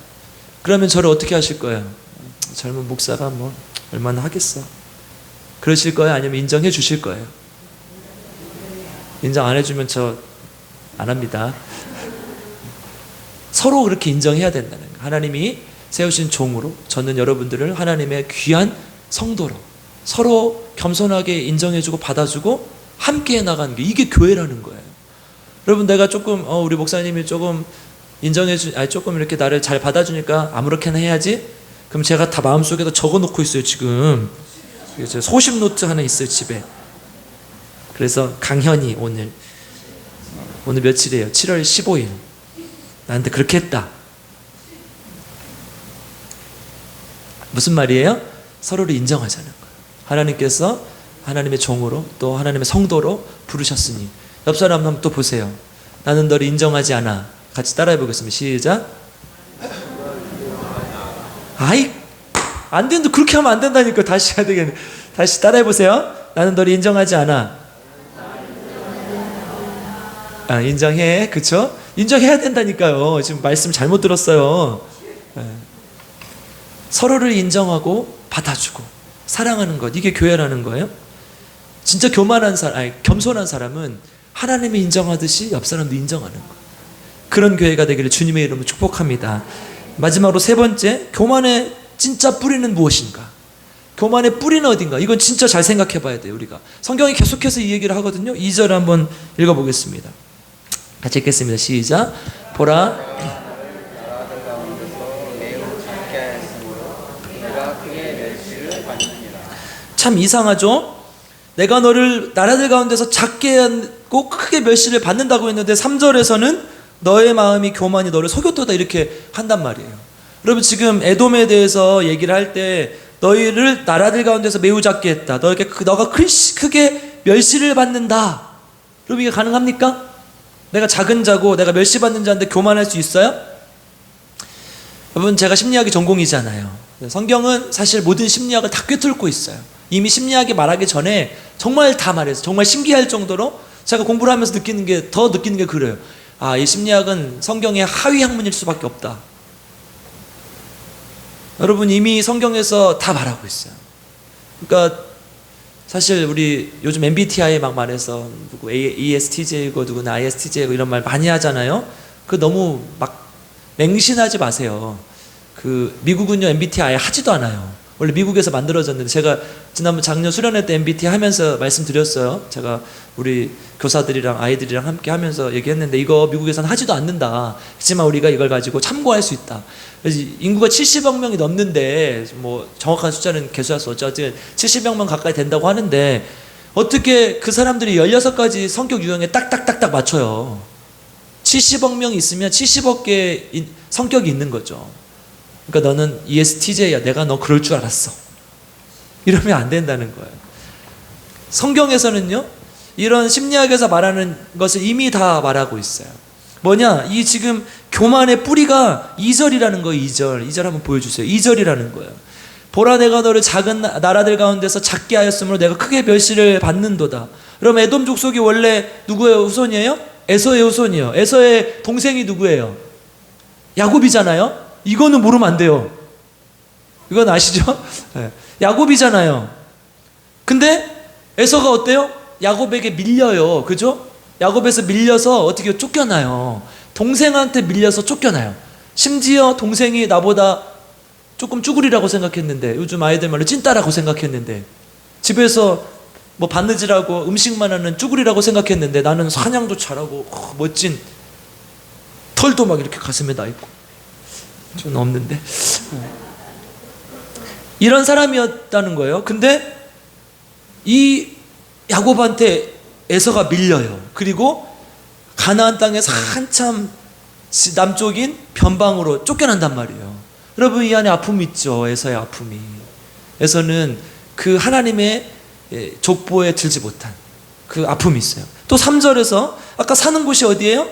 그러면 저를 어떻게 하실 거예요? 젊은 목사가 뭐 얼마나 하겠어? 그러실 거예요? 아니면 인정해 주실 거예요? 인정 안 해주면 저 안 합니다. 서로 그렇게 인정해야 된다는 거예요. 하나님이 세우신 종으로 저는 여러분들을 하나님의 귀한 성도로 서로 겸손하게 인정해주고 받아주고 함께 나가는 게 이게 교회라는 거예요. 여러분, 내가 조금 우리 목사님이 조금 조금 이렇게 나를 잘 받아주니까 아무렇게나 해야지. 그럼 제가 다 마음속에다 적어놓고 있어요. 지금 소심 노트 하나 있어요, 집에. 그래서 강현이 오늘 며칠이에요? 7월 15일 나한테 그렇게 했다. 무슨 말이에요? 서로를 인정하자는 거예요. 하나님께서 하나님의 종으로 또 하나님의 성도로 부르셨으니. 옆 사람 한번 또 보세요. 나는 너를 인정하지 않아. 같이 따라해 보겠습니다. 시작. 아이, 안 되는데 그렇게 하면 안 된다니까. 다시 해야 되겠네. 다시 따라해 보세요. 나는 너를 인정하지 않아. 인정해. 그쵸? 인정해야 된다니까요. 지금 말씀 잘못 들었어요. 서로를 인정하고 받아주고 사랑하는 것, 이게 교회라는 거예요. 진짜 겸손한 사람은 하나님이 인정하듯이 옆 사람도 인정하는 거예요. 그런 교회가 되기를 주님의 이름으로 축복합니다. 마지막으로 세 번째, 교만의 진짜 뿌리는 무엇인가? 교만의 뿌리는 어딘가? 이건 진짜 잘 생각해 봐야 돼요. 우리가 성경이 계속해서 이 얘기를 하거든요. 2절 한번 읽어보겠습니다. 같이 읽겠습니다. 시작. 보라, 나라들 가운데서 매우 작게 하였으므로 내가 크게 멸시를 받느니라. 참 이상하죠? 내가 너를 나라들 가운데서 작게 하고 크게 멸시를 받는다고 했는데 3절에서는 너의 마음이 교만이 너를 속였도다 이렇게 한단 말이에요. 여러분, 지금 에돔에 대해서 얘기를 할 때 너희를 나라들 가운데서 매우 작게 했다. 너가 크게 멸시를 받는다. 여러분, 이게 가능합니까? 내가 작은 자고 내가 멸시받는 자인데 교만할 수 있어요? 여러분, 제가 심리학이 전공이잖아요. 성경은 사실 모든 심리학을 다 꿰뚫고 있어요. 이미 심리학이 말하기 전에 정말 다 말해서 정말 신기할 정도로 제가 공부를 하면서 느끼는 게 그래요. 이 심리학은 성경의 하위 학문일 수밖에 없다. 여러분, 이미 성경에서 다 말하고 있어요. 그러니까 사실 우리 요즘 MBTI 막 말해서 누구 ESTJ고 누구는 ISTJ고 이런 말 많이 하잖아요. 그 너무 막 맹신하지 마세요. 그 미국은요 MBTI 하지도 않아요. 원래 미국에서 만들어졌는데 제가 작년 수련회 때 MBTI 하면서 말씀드렸어요. 제가 우리 교사들이랑 아이들이랑 함께 하면서 얘기했는데 이거 미국에서는 하지도 않는다. 하지만 우리가 이걸 가지고 참고할 수 있다. 그래서 인구가 70억 명이 넘는데 뭐 정확한 숫자는 개수할 수 없죠. 어쨌든 70억 명 가까이 된다고 하는데 어떻게 그 사람들이 16가지 성격 유형에 딱딱딱딱 맞춰요. 70억 명이 있으면 70억 개의 성격이 있는 거죠. 그러니까 너는 ESTJ야. 내가 너 그럴 줄 알았어. 이러면 안 된다는 거예요. 성경에서는요, 이런 심리학에서 말하는 것을 이미 다 말하고 있어요. 뭐냐? 이 지금 교만의 뿌리가 2절이라는 거예요. 2절 한번 보여주세요. 2절이라는 거예요. 보라, 내가 너를 작은 나라들 가운데서 작게 하였으므로 내가 크게 멸시를 받는도다. 그럼 에돔 족속이 원래 누구의 후손이에요? 에서의 후손이에요. 에서의 동생이 누구예요? 야곱이잖아요. 이거는 모르면 안 돼요. 이건 아시죠? 네. 야곱이잖아요. 근데 에서가 어때요? 야곱에게 밀려요. 그죠? 야곱에서 밀려서 어떻게 쫓겨나요. 동생한테 밀려서 쫓겨나요. 심지어 동생이 나보다 조금 쭈구리라고 생각했는데, 요즘 아이들 말로 찐따라고 생각했는데, 집에서 뭐 바느질하고 음식만 하는 쭈구리라고 생각했는데 나는 사냥도 잘하고 멋진 털도 막 이렇게 가슴에 나 있고, 저는 없는데 이런 사람이었다는 거예요. 근데 이 야곱한테 에서가 밀려요. 그리고 가나안 땅에서 한참 남쪽인 변방으로 쫓겨난단 말이에요. 여러분 이 안에 아픔이 있죠. 에서의 아픔이. 에서는 그 하나님의 족보에 들지 못한 그 아픔이 있어요. 또 3절에서 아까 사는 곳이 어디예요?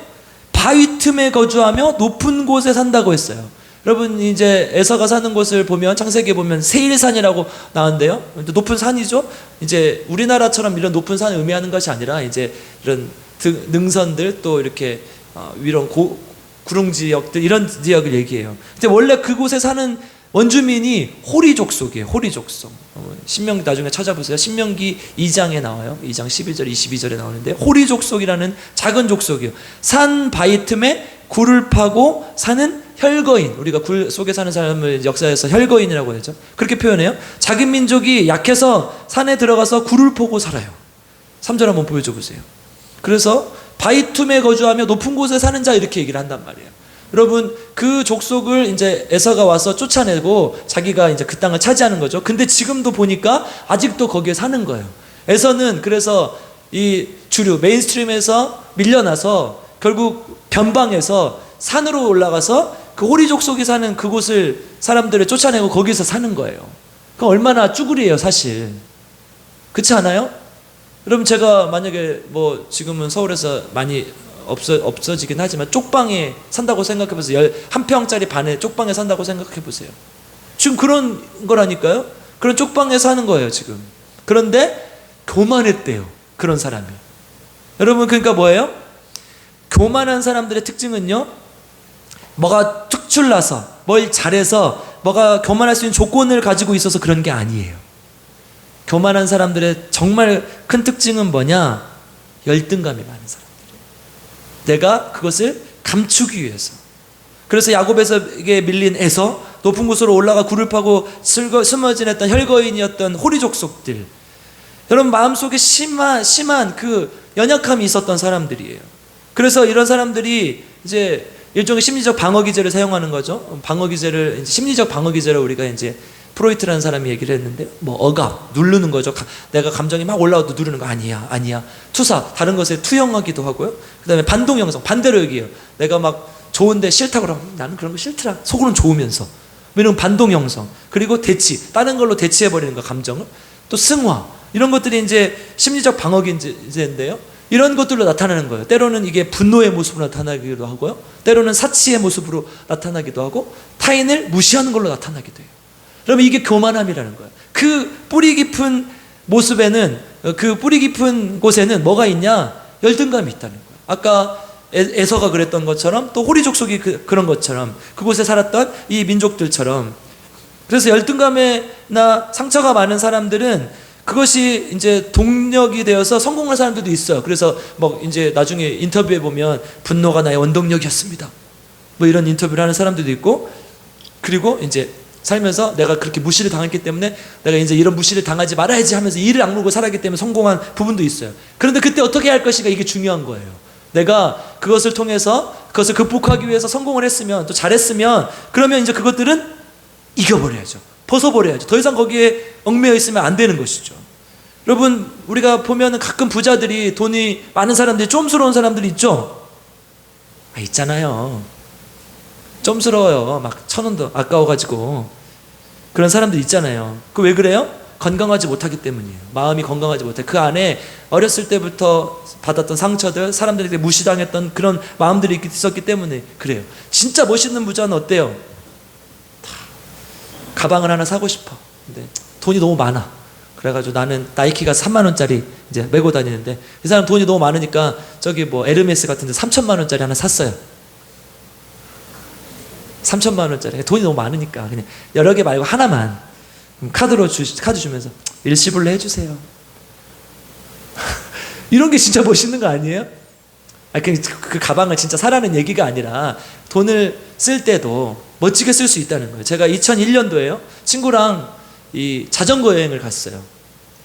바위 틈에 거주하며 높은 곳에 산다고 했어요. 여러분 이제 에서가 사는 곳을 보면 창세기에 보면 세일산이라고 나오는데요. 높은 산이죠. 이제 우리나라처럼 이런 높은 산을 의미하는 것이 아니라 이제 이런 능선들 또 이렇게 이런 구릉 지역들 이런 지역을 얘기해요. 근데 원래 그곳에 사는 원주민이 호리 족속이에요. 호리 족속. 신명기 나중에 찾아보세요. 신명기 2장에 나와요. 2장 11절 22절에 나오는데 호리 족속이라는 작은 족속이에요. 산 바위 틈에 굴을 파고 사는 혈거인. 우리가 굴 속에 사는 사람을 역사에서 혈거인이라고 하죠. 그렇게 표현해요. 자기 민족이 약해서 산에 들어가서 굴을 파고 살아요. 3절 한번 보여줘 보세요. 그래서 바위 틈에 거주하며 높은 곳에 사는 자 이렇게 얘기를 한단 말이에요. 여러분 그 족속을 이제 에서가 와서 쫓아내고 자기가 이제 그 땅을 차지하는 거죠. 근데 지금도 보니까 아직도 거기에 사는 거예요. 에서는 그래서 이 주류 메인스트림에서 밀려나서 결국 변방에서 산으로 올라가서 그 호리 족속이 사는 그곳을 사람들을 쫓아내고 거기서 사는 거예요. 그 얼마나 쭈구리예요 사실. 그렇지 않아요? 여러분 제가 만약에 뭐 지금은 서울에서 많이 없어지긴 하지만 쪽방에 산다고 생각해 보세요. 한 평짜리 반에 쪽방에 산다고 생각해 보세요. 지금 그런 거라니까요. 그런 쪽방에 사는 거예요 지금. 그런데 교만했대요 그런 사람이. 여러분 그러니까 뭐예요? 교만한 사람들의 특징은요, 뭐가 특출나서 뭘 잘해서 뭐가 교만할 수 있는 조건을 가지고 있어서 그런 게 아니에요. 교만한 사람들의 정말 큰 특징은 뭐냐? 열등감이 많은 사람들이에요. 내가 그것을 감추기 위해서. 그래서 야곱에게 밀린 에서 높은 곳으로 올라가 굴을 파고 숨어 지냈던 혈거인이었던 호리 족속들. 여러분 마음속에 심한 그 연약함이 있었던 사람들이에요. 그래서 이런 사람들이 이제 일종의 심리적 방어 기제를 사용하는 거죠. 방어 기제를 심리적 방어 기제를 우리가 이제 프로이트라는 사람이 얘기를 했는데 뭐 억압, 누르는 거죠. 내가 감정이 막 올라와도 누르는 거 아니야. 투사, 다른 것에 투영하기도 하고요. 그다음에 반동 형성, 반대로 얘기해요. 내가 막 좋은데 싫다 그러면 나는 그런 거 싫더라. 속으로는 좋으면서. 이런 반동 형성. 그리고 대치, 다른 걸로 대치해 버리는 거 감정을. 또 승화. 이런 것들이 이제 심리적 방어 기제인데요. 이런 것들로 나타나는 거예요. 때로는 이게 분노의 모습으로 나타나기도 하고요. 때로는 사치의 모습으로 나타나기도 하고 타인을 무시하는 걸로 나타나기도 해요. 그러면 이게 교만함이라는 거예요. 그 뿌리 깊은 모습에는, 그 뿌리 깊은 곳에는 뭐가 있냐? 열등감이 있다는 거예요. 아까 에서가 그랬던 것처럼 또 호리 족속이 그런 것처럼 그곳에 살았던 이 민족들처럼. 그래서 열등감에나 상처가 많은 사람들은 그것이 이제 동력이 되어서 성공할 사람들도 있어요. 그래서 뭐 이제 나중에 인터뷰에 보면 분노가 나의 원동력이었습니다. 뭐 이런 인터뷰를 하는 사람들도 있고, 그리고 이제 살면서 내가 그렇게 무시를 당했기 때문에 내가 이제 이런 무시를 당하지 말아야지 하면서 이를 악물고 살았기 때문에 성공한 부분도 있어요. 그런데 그때 어떻게 할 것인가, 이게 중요한 거예요. 내가 그것을 통해서 그것을 극복하기 위해서 성공을 했으면, 또 잘했으면, 그러면 이제 그것들은 이겨버려야죠. 벗어버려야죠. 더 이상 거기에 얽매여 있으면 안 되는 것이죠. 여러분 우리가 보면은 가끔 부자들이, 돈이 많은 사람들이 좀스러운 사람들이 있죠. 있잖아요. 좀스러워요. 막 1,000원도 아까워가지고 그런 사람들 있잖아요. 그 왜 그래요? 건강하지 못하기 때문이에요. 마음이 건강하지 못해. 그 안에 어렸을 때부터 받았던 상처들, 사람들에게 무시당했던 그런 마음들이 있었기 때문에 그래요. 진짜 멋있는 부자는 어때요? 가방을 하나 사고 싶어. 근데 돈이 너무 많아. 그래가지고 나는 나이키가 3만 원짜리 이제 메고 다니는데, 이 사람 돈이 너무 많으니까 저기 뭐 에르메스 같은 데 3천만 원짜리 하나 샀어요. 3천만 원짜리. 돈이 너무 많으니까 그냥 여러 개 말고 하나만 카드 주면서 일시불로 해주세요. 이런 게 진짜 멋있는 거 아니에요? 그 가방을 진짜 사라는 얘기가 아니라 돈을 쓸 때도 멋지게 쓸 수 있다는 거예요. 제가 2001년도에요 친구랑 이 자전거 여행을 갔어요.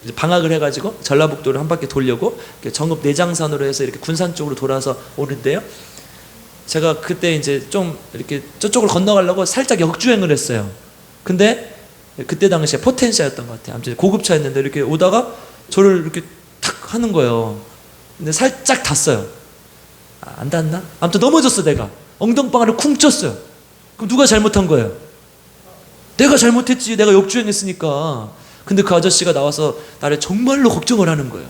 이제 방학을 해가지고 전라북도를 한 바퀴 돌려고 정읍 내장산으로 해서 이렇게 군산 쪽으로 돌아서 오는데요. 제가 그때 이제 좀 이렇게 저쪽을 건너가려고 살짝 역주행을 했어요. 근데 그때 당시에 포텐시아였던 것 같아요. 아무튼 고급차였는데 이렇게 오다가 저를 이렇게 탁 하는 거예요. 근데 살짝 닿았어요. 안 닿았나? 아무튼 넘어졌어 내가. 엉덩방아를 쿵 쪘어요. 그럼 누가 잘못한 거예요? 내가 잘못했지. 내가 역주행했으니까. 근데 그 아저씨가 나와서 나를 정말로 걱정을 하는 거예요.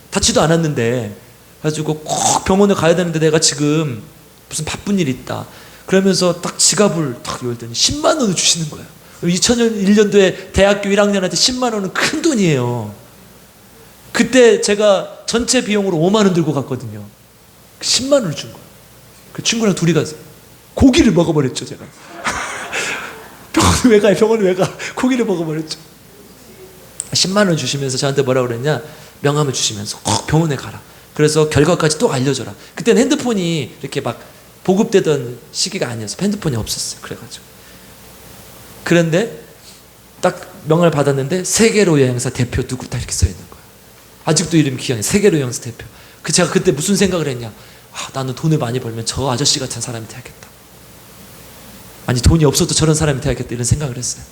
다치도 않았는데. 그래가지고 꼭 병원에 가야 되는데 내가 지금 무슨 바쁜 일이 있다. 그러면서 딱 지갑을 딱 열더니 10만 원을 주시는 거예요. 2001년도에 대학교 1학년한테 10만 원은 큰 돈이에요. 그때 제가 전체 비용으로 5만 원 들고 갔거든요. 10만 원을 준 거예요. 그 친구랑 둘이 가서 고기를 먹어버렸죠, 제가. 병원에 왜 가요? 병원에 왜 가? 고기를 먹어버렸죠. 10만 원 주시면서 저한테 뭐라고 그랬냐? 명함을 주시면서 꼭 병원에 가라. 그래서 결과까지 또 알려줘라. 그때는 핸드폰이 이렇게 막 보급되던 시기가 아니어서 핸드폰이 없었어요. 그래가지고. 그런데 딱 명함을 받았는데 세계로 여행사 대표 누구 다 이렇게 써있는 거예요. 아직도 이름이 기억나요. 세계로 여행사 대표. 제가 그때 무슨 생각을 했냐? 나는 돈을 많이 벌면 저 아저씨 같은 사람이 돼야겠다. 아니 돈이 없어도 저런 사람이 돼야겠다 이런 생각을 했어요.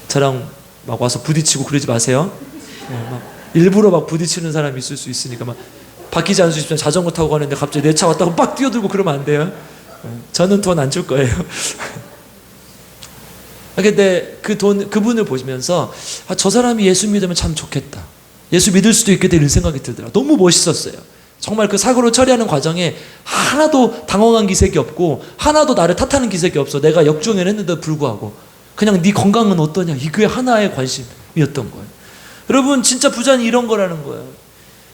저랑 막 와서 부딪히고 그러지 마세요. 막 일부러 막 부딪히는 사람이 있을 수 있으니까 막 바뀌지 않을 수 있으면 자전거 타고 가는데 갑자기 내 차 왔다고 빡 뛰어들고 그러면 안 돼요. 저는 돈 안 줄 거예요. 근데 그분을 보시면서 저 사람이 예수 믿으면 참 좋겠다. 예수 믿을 수도 있겠다 이런 생각이 들더라고요. 너무 멋있었어요. 정말 그 사고를 처리하는 과정에 하나도 당황한 기색이 없고 하나도 나를 탓하는 기색이 없어. 내가 역주행을 했는데도 불구하고 그냥 네 건강은 어떠냐 이게 하나의 관심이었던 거예요. 여러분 진짜 부자는 이런 거라는 거예요.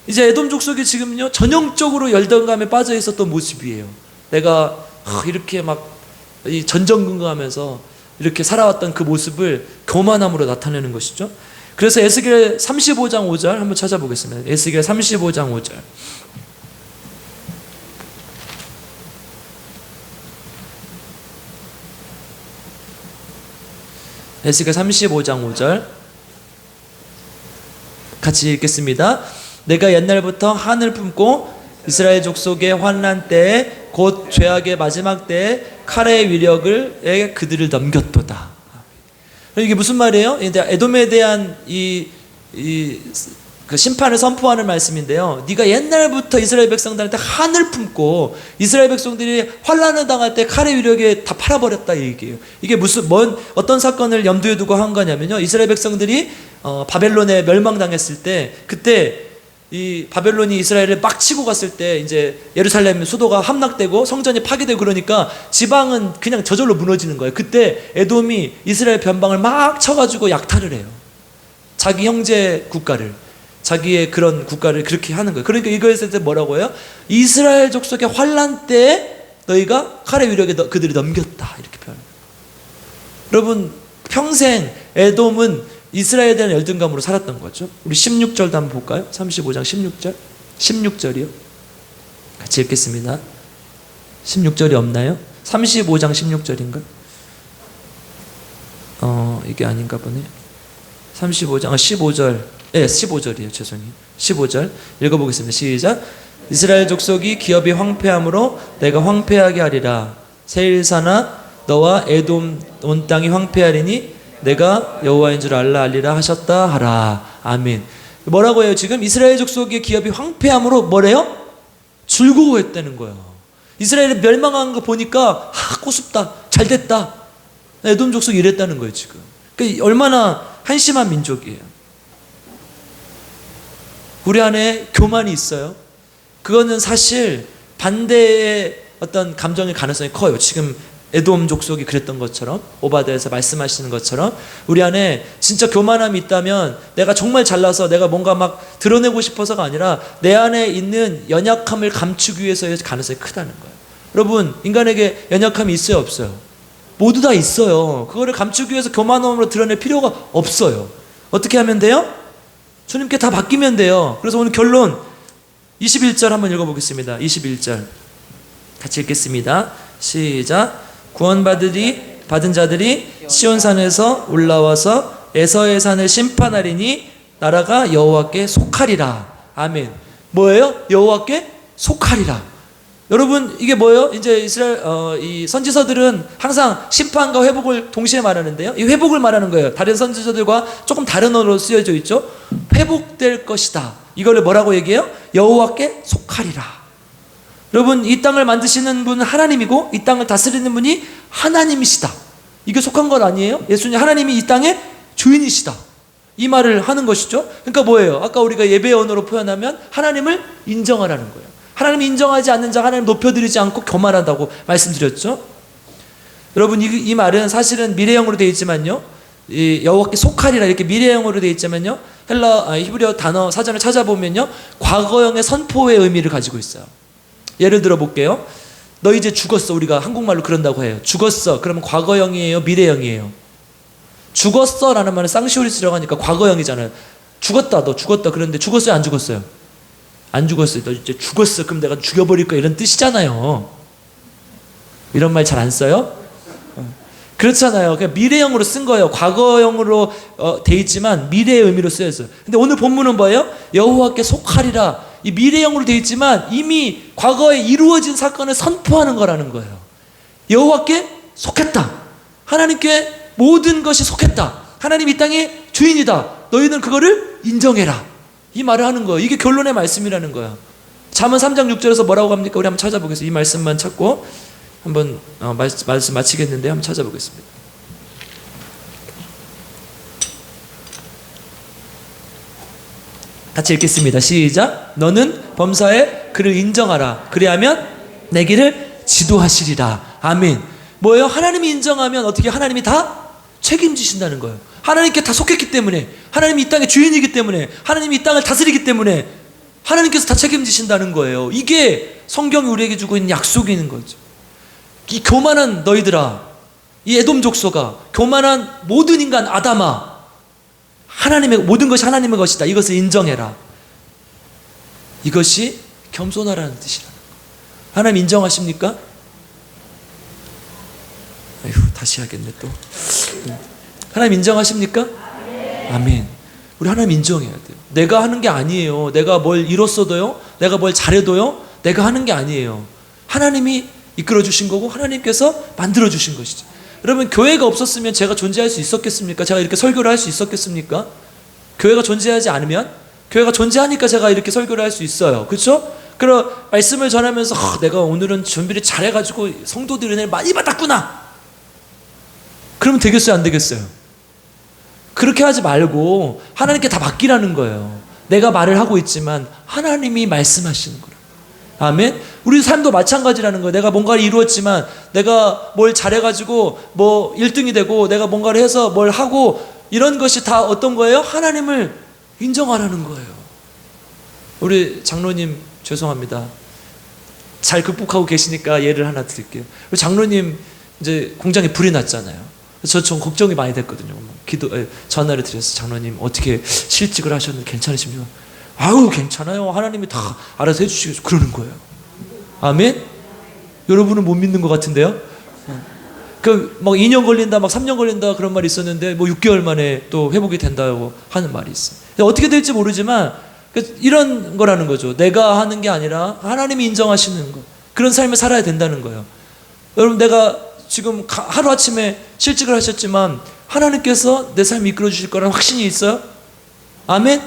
이제 에돔 족속이 지금요 전형적으로 열등감에 빠져 있었던 모습이에요. 내가 이렇게 막 전전긍긍하면서 이렇게 살아왔던 그 모습을 교만함으로 나타내는 것이죠. 그래서 에스겔 35장 5절 한번 찾아보겠습니다. 에스겔 35장 5절. 에스겔 35장 5절 같이 읽겠습니다. 내가 옛날부터 한을 품고 이스라엘 족속의 환난 때에 곧 죄악의 마지막 때에 칼의 위력을 그들을 넘겼도다. 이게 무슨 말이에요? 에돔에 대한 그 심판을 선포하는 말씀인데요. 네가 옛날부터 이스라엘 백성들한테 한을 품고 이스라엘 백성들이 환난을 당할 때 칼의 위력에 다 팔아버렸다 이 얘기예요. 이게 어떤 사건을 염두에 두고 한 거냐면요. 이스라엘 백성들이 바벨론에 멸망당했을 때 그때 이 바벨론이 이스라엘을 막 치고 갔을 때 이제 예루살렘 수도가 함락되고 성전이 파괴되고 그러니까 지방은 그냥 저절로 무너지는 거예요. 그때 에돔이 이스라엘 변방을 막 쳐가지고 약탈을 해요. 자기 형제 국가를, 자기의 그런 국가를 그렇게 하는 거예요. 그러니까 이거에 대해서 뭐라고 해요? 이스라엘 족속의 환난 때에 너희가 칼의 위력에 그들이 넘겼다 이렇게 표현해요. 여러분 평생 에돔은 이스라엘에 대한 열등감으로 살았던 거죠. 우리 16절도 한번 볼까요? 35장 16절 16절이요 같이 읽겠습니다. 16절이 없나요? 35장 16절인가? 이게 아닌가 보네. 35장 15절 15절이에요. 죄송해요. 15절 읽어보겠습니다. 시작. 이스라엘 족속이 기업이 황폐함으로 내가 황폐하게 하리라. 세일사나 너와 에돔 온 땅이 황폐하리니 내가 여호와인 줄 알리라 하셨다 하라. 아멘. 뭐라고 해요? 지금 이스라엘 족속의 기업이 황폐함으로 뭐래요? 즐거워했다는 거예요. 이스라엘이 멸망한 거 보니까 꼬숩다, 잘됐다. 에돔 족속이 이랬다는 거예요 지금. 그러니까 얼마나 한심한 민족이에요. 우리 안에 교만이 있어요. 그거는 사실 반대의 어떤 감정의 가능성이 커요. 지금 에돔 족속이 그랬던 것처럼 오바댜에서 말씀하시는 것처럼 우리 안에 진짜 교만함이 있다면 내가 정말 잘나서 내가 뭔가 막 드러내고 싶어서가 아니라 내 안에 있는 연약함을 감추기 위해서의 가능성이 크다는 거예요. 여러분 인간에게 연약함이 있어요 없어요? 모두 다 있어요. 그거를 감추기 위해서 교만함으로 드러낼 필요가 없어요. 어떻게 하면 돼요? 주님께 다 맡기면 돼요. 그래서 오늘 결론 21절 한번 읽어보겠습니다. 21절 같이 읽겠습니다. 시작. 구원받은 자들이 시온산에서 올라와서 에서의 산을 심판하리니 나라가 여호와께 속하리라. 아멘. 뭐예요? 여호와께 속하리라. 여러분 이게 뭐예요? 이제 이스라엘 이 선지서들은 항상 심판과 회복을 동시에 말하는데요. 이 회복을 말하는 거예요. 다른 선지서들과 조금 다른 언어로 쓰여져 있죠. 회복될 것이다. 이거를 뭐라고 얘기해요? 여호와께 속하리라. 여러분, 이 땅을 만드시는 분은 하나님이고 이 땅을 다스리는 분이 하나님이시다. 이게 속한 것 아니에요? 예수님 하나님이 이 땅의 주인이시다, 이 말을 하는 것이죠. 그러니까 뭐예요? 아까 우리가 예배의 언어로 표현하면 하나님을 인정하라는 거예요. 하나님을 인정하지 않는 자 하나님 높여드리지 않고 교만하다고 말씀드렸죠. 여러분, 이 말은 사실은 미래형으로 되어 있지만요, 이 여호와께 속하리라 이렇게 미래형으로 되어 있지만요, 히브리어 단어 사전을 찾아보면요, 과거형의 선포의 의미를 가지고 있어요. 예를 들어 볼게요. 너 이제 죽었어. 우리가 한국말로 그런다고 해요. 죽었어. 그러면 과거형이에요, 미래형이에요? 죽었어 라는 말은 쌍시오리스라고 하니까 과거형이잖아요. 죽었다, 너 죽었다. 그런데 죽었어요, 안 죽었어요? 안 죽었어요. 너 이제 죽었어. 그럼 내가 죽여버릴 거야, 이런 뜻이잖아요. 이런 말 잘 안 써요? 그렇잖아요. 그냥 미래형으로 쓴 거예요. 과거형으로 돼 있지만 미래의 의미로 쓰였어요. 근데 오늘 본문은 뭐예요? 여호와께 속하리라. 이 미래형으로 돼 있지만 이미 과거에 이루어진 사건을 선포하는 거라는 거예요. 여호와께 속했다. 하나님께 모든 것이 속했다. 하나님 이 땅의 주인이다. 너희는 그거를 인정해라. 이 말을 하는 거예요. 이게 결론의 말씀이라는 거야. 잠언 3장 6절에서 뭐라고 합니까? 우리 한번 찾아보겠습니다. 이 말씀만 찾고 한번 말씀 마치겠는데 한번 찾아보겠습니다. 같이 읽겠습니다. 시작. 너는 범사에 그를 인정하라. 그리하면 내 길을 지도하시리라. 아멘. 뭐예요? 하나님이 인정하면 어떻게 하나님이 다 책임지신다는 거예요. 하나님께 다 속했기 때문에, 하나님이 이 땅의 주인이기 때문에, 하나님이 이 땅을 다스리기 때문에 하나님께서 다 책임지신다는 거예요. 이게 성경이 우리에게 주고 있는 약속인 거죠. 이 교만한 너희들아, 이 에돔 족속아, 교만한 모든 인간 아담아, 하나님의 모든 것이 하나님의 것이다. 이것을 인정해라. 이것이 겸손하라는 뜻이라는 거예요. 하나님 인정하십니까? 아휴, 다시 해야겠네 또. 하나님 인정하십니까? 아멘. 우리 하나님 인정해야 돼요. 내가 하는 게 아니에요. 내가 뭘 이뤘어도요, 내가 뭘 잘해도요, 내가 하는 게 아니에요. 하나님이 이끌어 주신 거고 하나님께서 만들어 주신 것이죠. 여러분, 교회가 없었으면 제가 존재할 수 있었겠습니까? 제가 이렇게 설교를 할 수 있었겠습니까? 교회가 존재하지 않으면, 교회가 존재하니까 제가 이렇게 설교를 할 수 있어요. 그렇죠? 그럼 말씀을 전하면서 내가 오늘은 준비를 잘해가지고 성도들의 은혜를 많이 받았구나, 그러면 되겠어요, 안 되겠어요? 그렇게 하지 말고 하나님께 다 맡기라는 거예요. 내가 말을 하고 있지만 하나님이 말씀하시는 거예요. 아멘. 우리 삶도 마찬가지라는 거예요. 내가 뭔가를 이루었지만, 내가 뭘 잘해가지고 뭐 1등이 되고, 내가 뭔가를 해서 뭘 하고, 이런 것이 다 어떤 거예요? 하나님을 인정하라는 거예요. 우리 장로님 죄송합니다. 잘 극복하고 계시니까 예를 하나 드릴게요. 우리 장로님 이제 공장에 불이 났잖아요. 저 좀 걱정이 많이 됐거든요. 전화를 드려서 장로님 어떻게 실직을 하셨는데 괜찮으십니까? 아유, 괜찮아요. 하나님이 다 알아서 해주시겠죠. 그러는 거예요. 아멘? 여러분은 못 믿는 것 같은데요? 막 2년 걸린다, 막 3년 걸린다 그런 말이 있었는데 뭐 6개월 만에 또 회복이 된다고 하는 말이 있어요. 어떻게 될지 모르지만 이런 거라는 거죠. 내가 하는 게 아니라 하나님이 인정하시는 거. 그런 삶을 살아야 된다는 거예요. 여러분, 내가 지금 하루아침에 실직을 하셨지만 하나님께서 내 삶을 이끌어 주실 거라는 확신이 있어요? 아멘?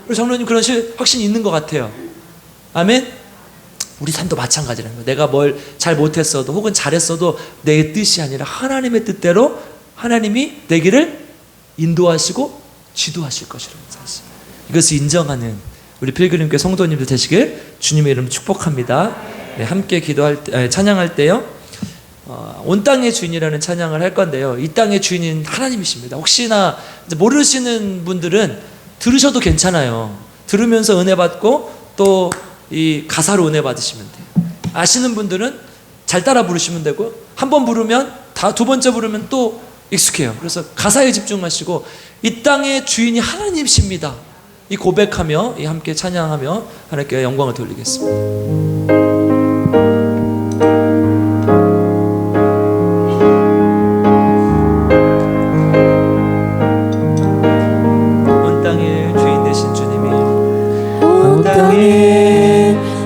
우리 장로님 그런 확신이 있는 것 같아요. 아멘? 우리 삶도 마찬가지라는 거예요. 내가 뭘 잘 못했어도 혹은 잘했어도 내 뜻이 아니라 하나님의 뜻대로 하나님이 내 길을 인도하시고 지도하실 것이라는 사실, 이것을 인정하는 우리 필그림교회 성도님들 되시길 주님의 이름으로 축복합니다. 네, 함께 찬양할 때요, 온 땅의 주인이라는 찬양을 할 건데요, 이 땅의 주인인 하나님이십니다. 혹시나 모르시는 분들은 들으셔도 괜찮아요. 들으면서 은혜 받고 또 이 가사로 은혜 받으시면 돼요. 아시는 분들은 잘 따라 부르시면 되고, 한 번 부르면 두 번째 부르면 또 익숙해요. 그래서 가사에 집중하시고 이 땅의 주인이 하나님이십니다, 이 고백하며 함께 찬양하며 하나님께 영광을 돌리겠습니다.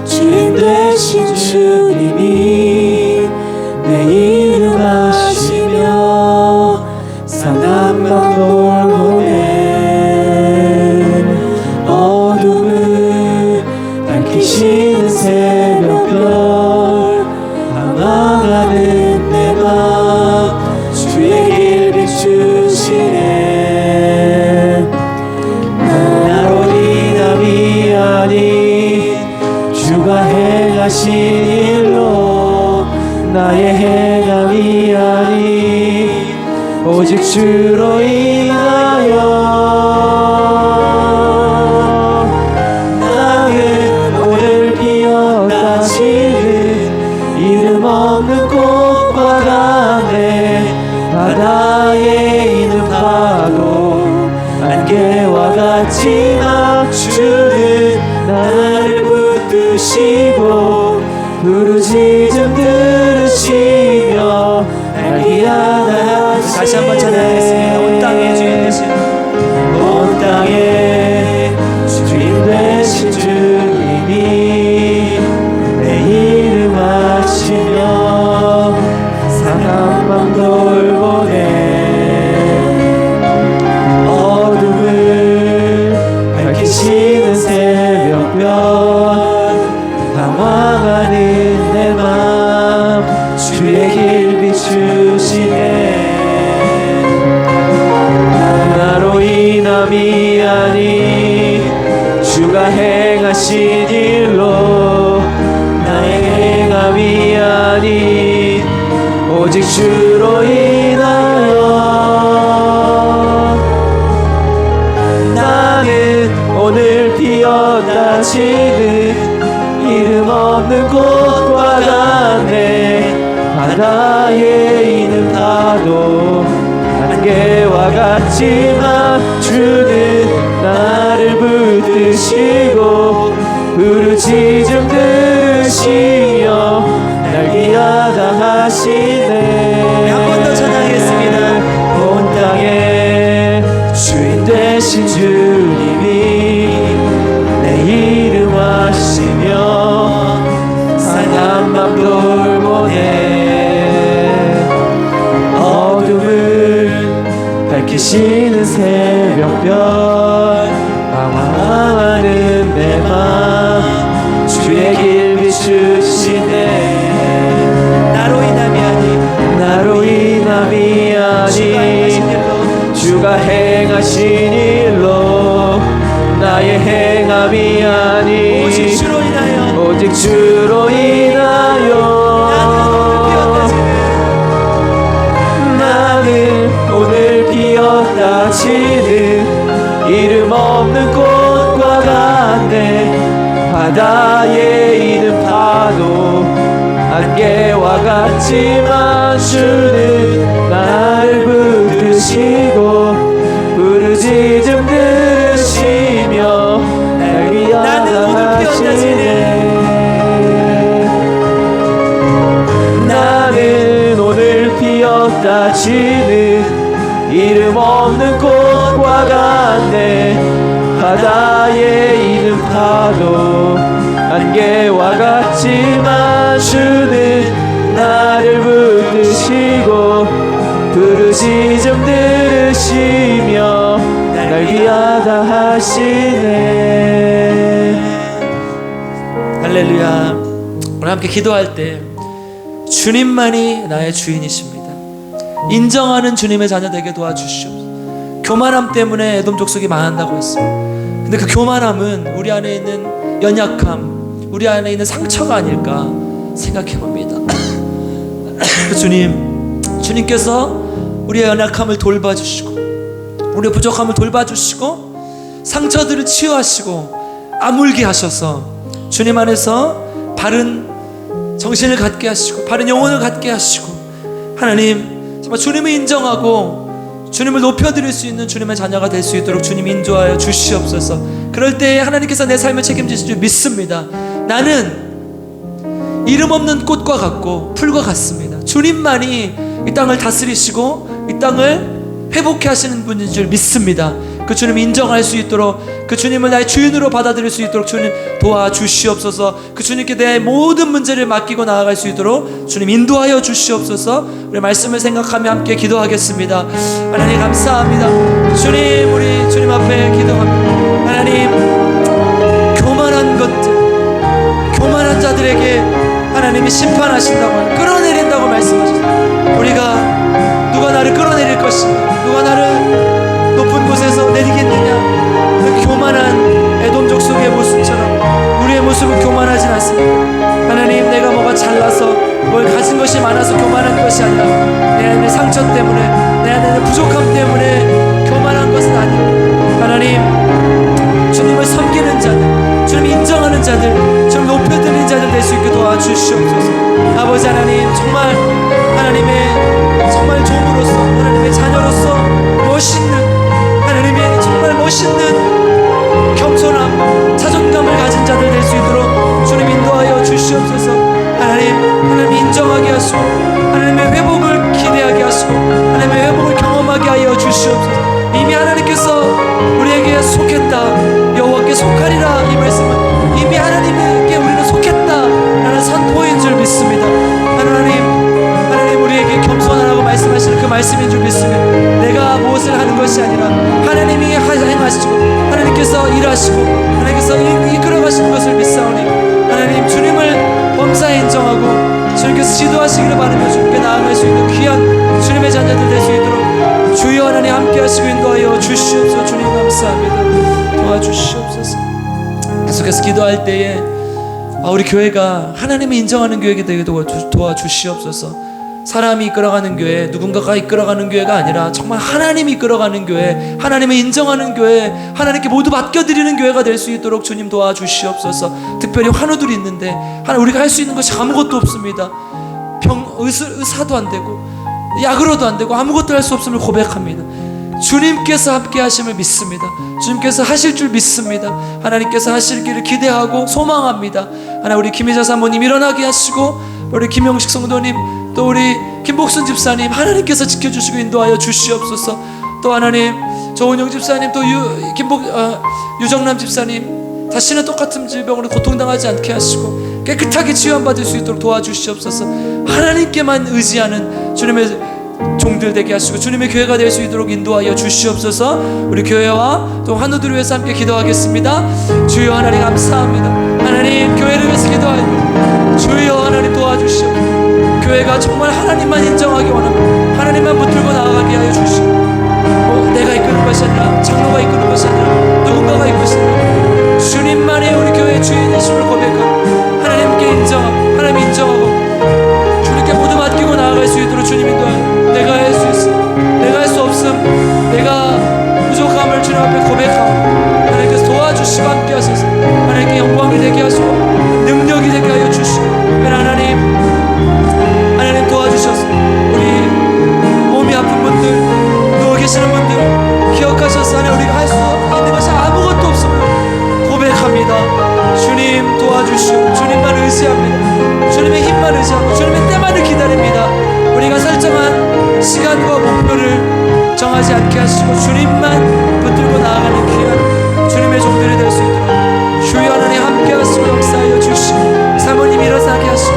주인 되신 주님이 내 이름 아시며 상한 방법에 어둠을 밝히시는 새벽 하신 일로 나의 행함이 아닌 오직 주로 인하여 나는 오늘 피었다 지는 이름 없는 꽃과 같네. 바다에 있는 파도 안개와 같지만 주는 나를 붙드시고 부르짖음 들으시며 날 위하다. 다시 한번 찬양하겠습니다. 온 땅에 주인 되신 온 땅에 주인 되신 주님이 내 이름 하시며 상한 밤 돌보네. 어둠을 밝히시는 새벽별 방황하는 내 맘 주의 길 비추시네. 나로 인함이 아닌 주가 행하신 일로 나의 행함이 아닌 오직 주로 인하여 나는 오늘 피었다 지는 이름 없는 꽃과 같네. 바다에 있는 파도 안개와 같지만 주는 나를 붙드시고 부르짖음 들으시며 날 위하다 하시네. 한 번 더 찬양하겠습니다. 온 땅에 주인 되신 주님이 내 이름 하시며 상한 밤 돌보네. 어둠을 밝히시는 새벽별 방황하는 내 맘 주의 길 비추시네. 나로 인함이 아닌 나로 인함이 아닌 주가 행하신 일로 나의 행함이 아닌 오직 주로 인하여 오직 주로 인하여 나는 오늘 피었다 지는 이름 없는 꽃과 같네. 바다에 있는 파도 안개와 같지만 주는 나를 붙드시고 부르짖음 들으시며 날 위하다 하시네. 나는 오늘 피었다 지는 이름 없는 꽃과 같네. 바다에 있는 파도 안개와 같지만 주는 나를 붙드시고 부르짖음 들으시며 날 위하다 하시네. 할렐루야. 오늘 함께 기도할 때 주님만이 나의 주인이십니다. 인정하는 주님의 자녀 되게 도와주시옵소서. 교만함 때문에 에돔 족속이 망한다고 했어요. 근데 그 교만함은 우리 안에 있는 연약함, 우리 안에 있는 상처가 아닐까 생각해 봅니다. 주님께서 우리의 연약함을 돌봐주시고 우리의 부족함을 돌봐주시고 상처들을 치유하시고 아물게 하셔서 주님 안에서 바른 정신을 갖게 하시고 바른 영혼을 갖게 하시고 하나님 정말 주님을 인정하고 주님을 높여드릴 수 있는 주님의 자녀가 될 수 있도록 주님 인도하여 주시옵소서. 그럴 때 하나님께서 내 삶을 책임지실 줄 믿습니다. 나는 이름 없는 꽃과 같고 풀과 같습니다. 주님만이 이 땅을 다스리시고 이 땅을 회복해 하시는 분인 줄 믿습니다. 그 주님 인정할 수 있도록 그 주님을 나의 주인으로 받아들일 수 있도록 주님 도와주시옵소서. 그 주님께 내 모든 문제를 맡기고 나아갈 수 있도록 주님 인도하여 주시옵소서. 우리 말씀을 생각하며 함께 기도하겠습니다. 하나님 감사합니다. 주님, 우리 주님 앞에 기도합니다. 하나님, 교만한 것들, 교만한 자들에게 하나님이 심판하신다고 끌어내린다고 말씀하셨습니다. 우리가 누가 나를 끌어내릴 것인가, 누가 나를 높은 곳에서 내리겠느냐. 그 교만한 에돔 족속의 모습처럼 우리의 모습은 교만하진 않습니다. 하나님, 내가 뭐가 잘나서 뭘 가진 것이 많아서 교만한 것이 아니라 내 안의 상처 때문에, 내 안의 부족함 때문에 교만한 것은 아니고, 하나님, 주님을 섬기는 자들, 주님 인정하는 자들, 주님 높여드리는 자들 될 수 있게 도와주시옵소서. 아버지 하나님, 정말 하나님의 정말 종으로서, 하나님의 자녀로서 멋있는, 하나님의 정말 멋있는 겸손함, 자존감을 가진 자들 될 수 있도록 주님 인도하여 주시옵소서. 하나님 인정하게 하시고, 하나님의 회복을 기대하게 하시고, 하나님의 회복을 경험하게 하여 주시옵소서. 이미 하나님께서 우리에게 속했다, 여호와께 속하리라, 이 말씀은 이미 하나님께 우리는 속했다라는 선포인 줄 믿습니다. 하나님 우리에게 겸손하라고 말씀하시는 그 말씀인 줄 믿습니다. 내가 무엇을 하는 것이 아니라 하나님이 행하시고, 하나님께서 일하시고, 하나님께서 이끌어가시는 것을 믿사오니, 하나님 주님을 범사에 인정하고 주님께서 지도하시기를 바라며 주님께 나아갈 수 있는 귀한 주님의 자녀들 될 수 있도록 주여 하나님 함께 하시고 인도하여 주시옵소서. 주님 감사합니다. 도와주시옵소서. 계속해서 기도할 때에 우리 교회가 하나님이 인정하는 교회가 되게 도와주시옵소서. 사람이 이끌어가는 교회, 누군가가 이끌어가는 교회가 아니라 정말 하나님이 이끌어가는 교회, 하나님을 인정하는 교회, 하나님께 모두 맡겨드리는 교회가 될 수 있도록 주님 도와주시옵소서. 특별히 환우들이 있는데 우리가 할 수 있는 것이 아무것도 없습니다. 의사도 안 되고 약으로도 안 되고 아무것도 할 수 없음을 고백합니다. 주님께서 함께 하심을 믿습니다. 주님께서 하실 줄 믿습니다. 하나님께서 하실 길을 기대하고 소망합니다. 하나님, 우리 김희자 사모님 일어나게 하시고, 우리 김영식 성도님, 또 우리 김복순 집사님 하나님께서 지켜주시고 인도하여 주시옵소서. 또 하나님, 조은영 집사님, 또 유정남 집사님 다시는 똑같은 질병으로 고통당하지 않게 하시고 깨끗하게 치유받을 수 있도록 도와주시옵소서. 하나님께만 의지하는 주님의 종들 되게 하시고 주님의 교회가 될 수 있도록 인도하여 주시옵소서. 우리 교회와 또 환우들을 위해서 함께 기도하겠습니다. 주여 하나님 감사합니다. 하나님, 교회를 위해서 기도하여 주여 하나님 도와주시옵소서. 교회가 정말 하나님만 인정하기 원합니다. 하나님만 붙들고 나아가게 하여 주시옵소서. 내가 이끄는 것이 아니라, 장로가 이끄는 것이 아니라, 누군가가 이끄는 것이 아니라 주님만이 우리 교회의 주인이심을 고백하고 하나님께 인정하고, 하나님 인정하고 주님께 모두 맡기고 나아갈 수 있도록 주님 인도하여, 내가 할 수 있어, 내가 할 수 없음, 내가 부족함을 주님 앞에 고백하고 하나님께서 도와주시고 함께 하소서. 하나님께 영광이 되게 하시고 능력이 되게 하여 주시고, 하나님 도와주셔서 우리 몸이 아픈 분들, 누워 계시는 분들 기억하셔서 하나님, 우리가 할 수 있는 것이 아무것도 없음을 고백합니다. 주님 도와주시오. 주님만 의지합니다. 주님의 힘만 의지하고 주님의 때만을 기다립니다. 우리가 설정한 시간과 목표를 정하지 않게 하시고 주님만 붙들고 나아가는 귀한 주님의 종들이 될 수 있도록 주여 하나님 함께 하시고 역사하여 주시고, 사모님 일어나게 하시고,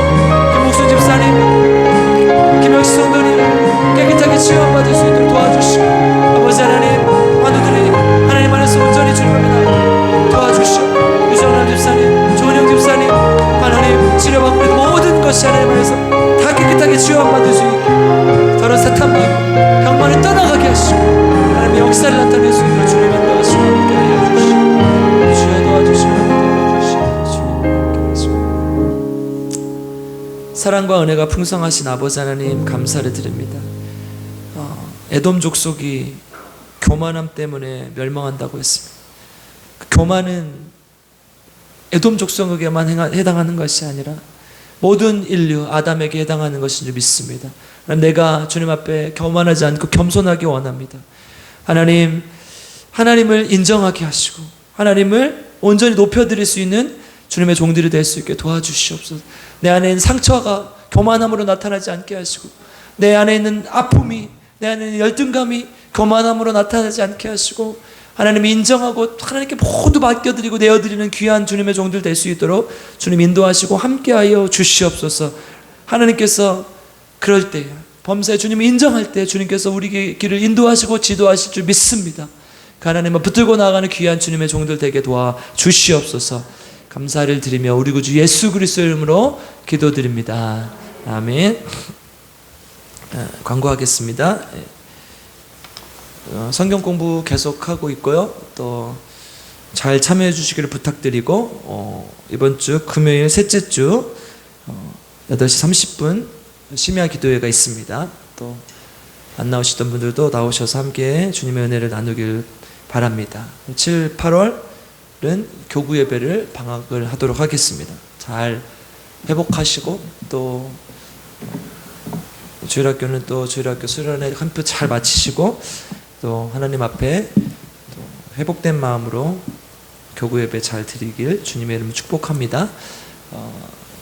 김목순 집사님, 김영식 성도님 깨끗하게 치유받을 수 있도록 도와주시고, 아버지 하나님, 환우들이 하나님 안에서 온전히 주님 앞에 나아가 도와주시고, 유정남 집사님, 조은영 집사님 하나님 치료받고 있는 모든 것이 하나님 안에서 다 깨끗하게 치유받을 수 있게 더러운 사탄 말고 병만을 떠나가게 하시고 하나님의 역사를 나타낼 수 있도록 주님 인도하시고 함께 하여 주시고, 주여 도와주시고 사랑과 은혜가 풍성하신 아버지 하나님 감사를 드립니다. 에돔 족속이 교만함 때문에 멸망한다고 했습니다. 그 교만은 에돔 족속에게만 해당하는 것이 아니라 모든 인류 아담에게 해당하는 것인 줄 믿습니다. 내가 주님 앞에 교만하지 않고 겸손하기 원합니다. 하나님, 하나님을 인정하게 하시고 하나님을 온전히 높여드릴 수 있는 주님의 종들이 될 수 있게 도와주시옵소서. 내 안에 있는 상처가 교만함으로 나타나지 않게 하시고, 내 안에 있는 아픔이, 내 안에 있는 열등감이 교만함으로 나타나지 않게 하시고, 하나님이 인정하고 하나님께 모두 맡겨드리고 내어드리는 귀한 주님의 종들 될 수 있도록 주님 인도하시고 함께하여 주시옵소서. 하나님께서 그럴 때, 범사에 주님이 인정할 때 주님께서 우리 길을 인도하시고 지도하실 줄 믿습니다. 하나님을 붙들고 나아가는 귀한 주님의 종들 되게 도와주시옵소서. 감사를 드리며 우리 구주 예수 그리스도의 이름으로 기도드립니다. 아멘. 광고하겠습니다. 성경 공부 계속하고 있고요. 또 잘 참여해 주시기를 부탁드리고, 이번 주 금요일 셋째 주 8시 30분 심야 기도회가 있습니다. 또 안 나오시던 분들도 나오셔서 함께 주님의 은혜를 나누길 바랍니다. 7, 8월은 교구 예배를 방학을 하도록 하겠습니다. 잘 회복하시고 또 주일학교는 또 주일학교 수련회 한 표 잘 마치시고 또 하나님 앞에 또 회복된 마음으로 교구 예배 잘 드리길 주님의 이름으로 축복합니다.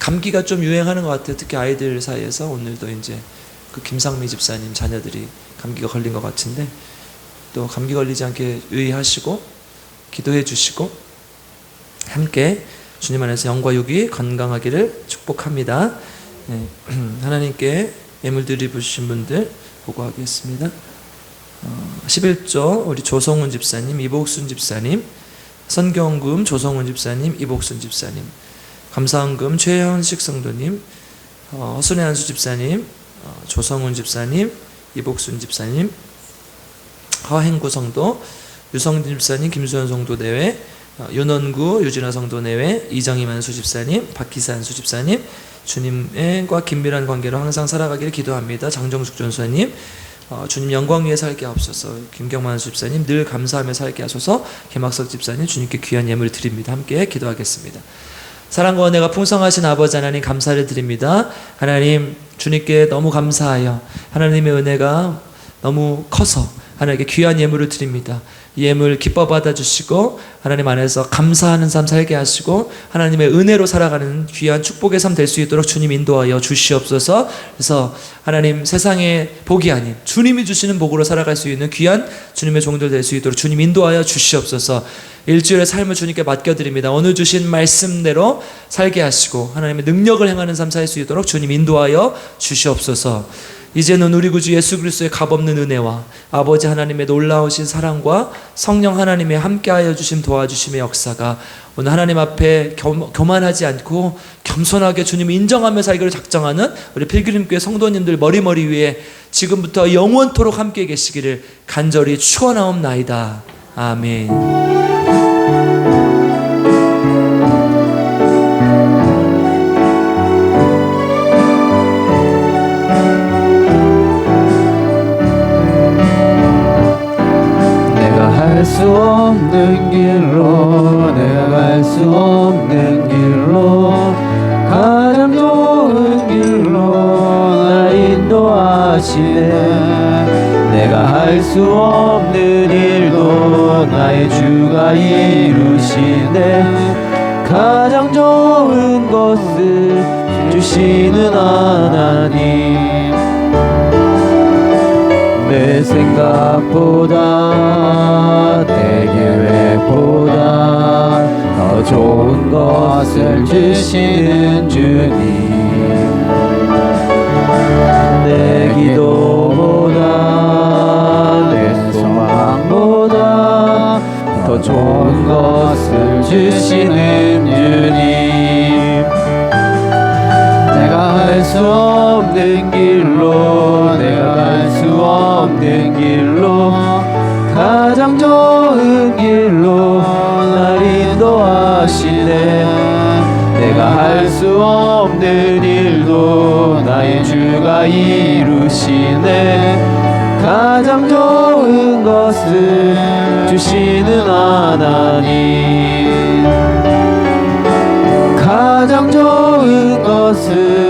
감기가 좀 유행하는 것 같아요. 특히 아이들 사이에서. 오늘도 이제 그 김상미 집사님 자녀들이 감기가 걸린 것 같은데 또 감기 걸리지 않게 유의하시고 기도해 주시고 함께 주님 안에서 영과 육이 건강하기를 축복합니다. 네. 하나님께 예물 드리부신 분들 보고하겠습니다. 11조 우리 조성훈 집사님, 이복순 집사님, 선경금 조성훈 집사님, 이복순 집사님, 감사원금 최현식 성도님, 허순의 한수 집사님, 조성훈 집사님, 이복순 집사님, 허행구 성도, 유성진 집사님, 김수현 성도 내외, 윤원구 유진아 성도 내외, 이정임 한수 집사님, 박기사 한수 집사님, 주님과 긴밀한 관계로 항상 살아가기를 기도합니다. 장정숙 전수님, 주님 영광 위에 살게 하옵소서. 김경만 한수 집사님, 늘 감사하며 살게 하소서. 개막석 집사님, 주님께 귀한 예물을 드립니다. 함께 기도하겠습니다. 사랑과 은혜가 풍성하신 아버지 하나님 감사를 드립니다. 하나님 주님께 너무 감사하여 하나님의 은혜가 너무 커서 하나님께 귀한 예물을 드립니다. 이 예물 기뻐 받아주시고 하나님 안에서 감사하는 삶 살게 하시고 하나님의 은혜로 살아가는 귀한 축복의 삶 될 수 있도록 주님 인도하여 주시옵소서. 그래서 하나님 세상의 복이 아닌 주님이 주시는 복으로 살아갈 수 있는 귀한 주님의 종들 될 수 있도록 주님 인도하여 주시옵소서. 일주일의 삶을 주님께 맡겨드립니다. 오늘 주신 말씀대로 살게 하시고 하나님의 능력을 행하는 삶 살 수 있도록 주님 인도하여 주시옵소서. 이제는 우리 구주 예수 그리스도의 값없는 은혜와 아버지 하나님의 놀라우신 사랑과 성령 하나님의 함께하여 주심 도와주심의 역사가 오늘 하나님 앞에 교만하지 않고 겸손하게 주님을 인정하며 살기를 작정하는 우리 필그림교회 성도님들 머리 위에 지금부터 영원토록 함께 계시기를 간절히 축원하옵나이다. 아멘. 갈 수 없는 길로 내가 갈 수 없는 길로 가장 좋은 길로 날 인도하시네. 내가 할 수 없는 일도 나의 주가 이루시네. 가장 좋은 것을 주시는 하나님, 내 생각보다 내 계획보다 더 좋은 것을 주시는 주님, 내 기도보다 내 소망보다 더 좋은 것을 주시는 주님, 내가 할 수 없는 길로 내가 갈 수 없는 길로 가장 좋은 길로 날 인도하시네. 내가 할 수 없는 일도 나의 주가 이루시네. 가장 좋은 것을 주시는 하나님, 가장 좋은 것을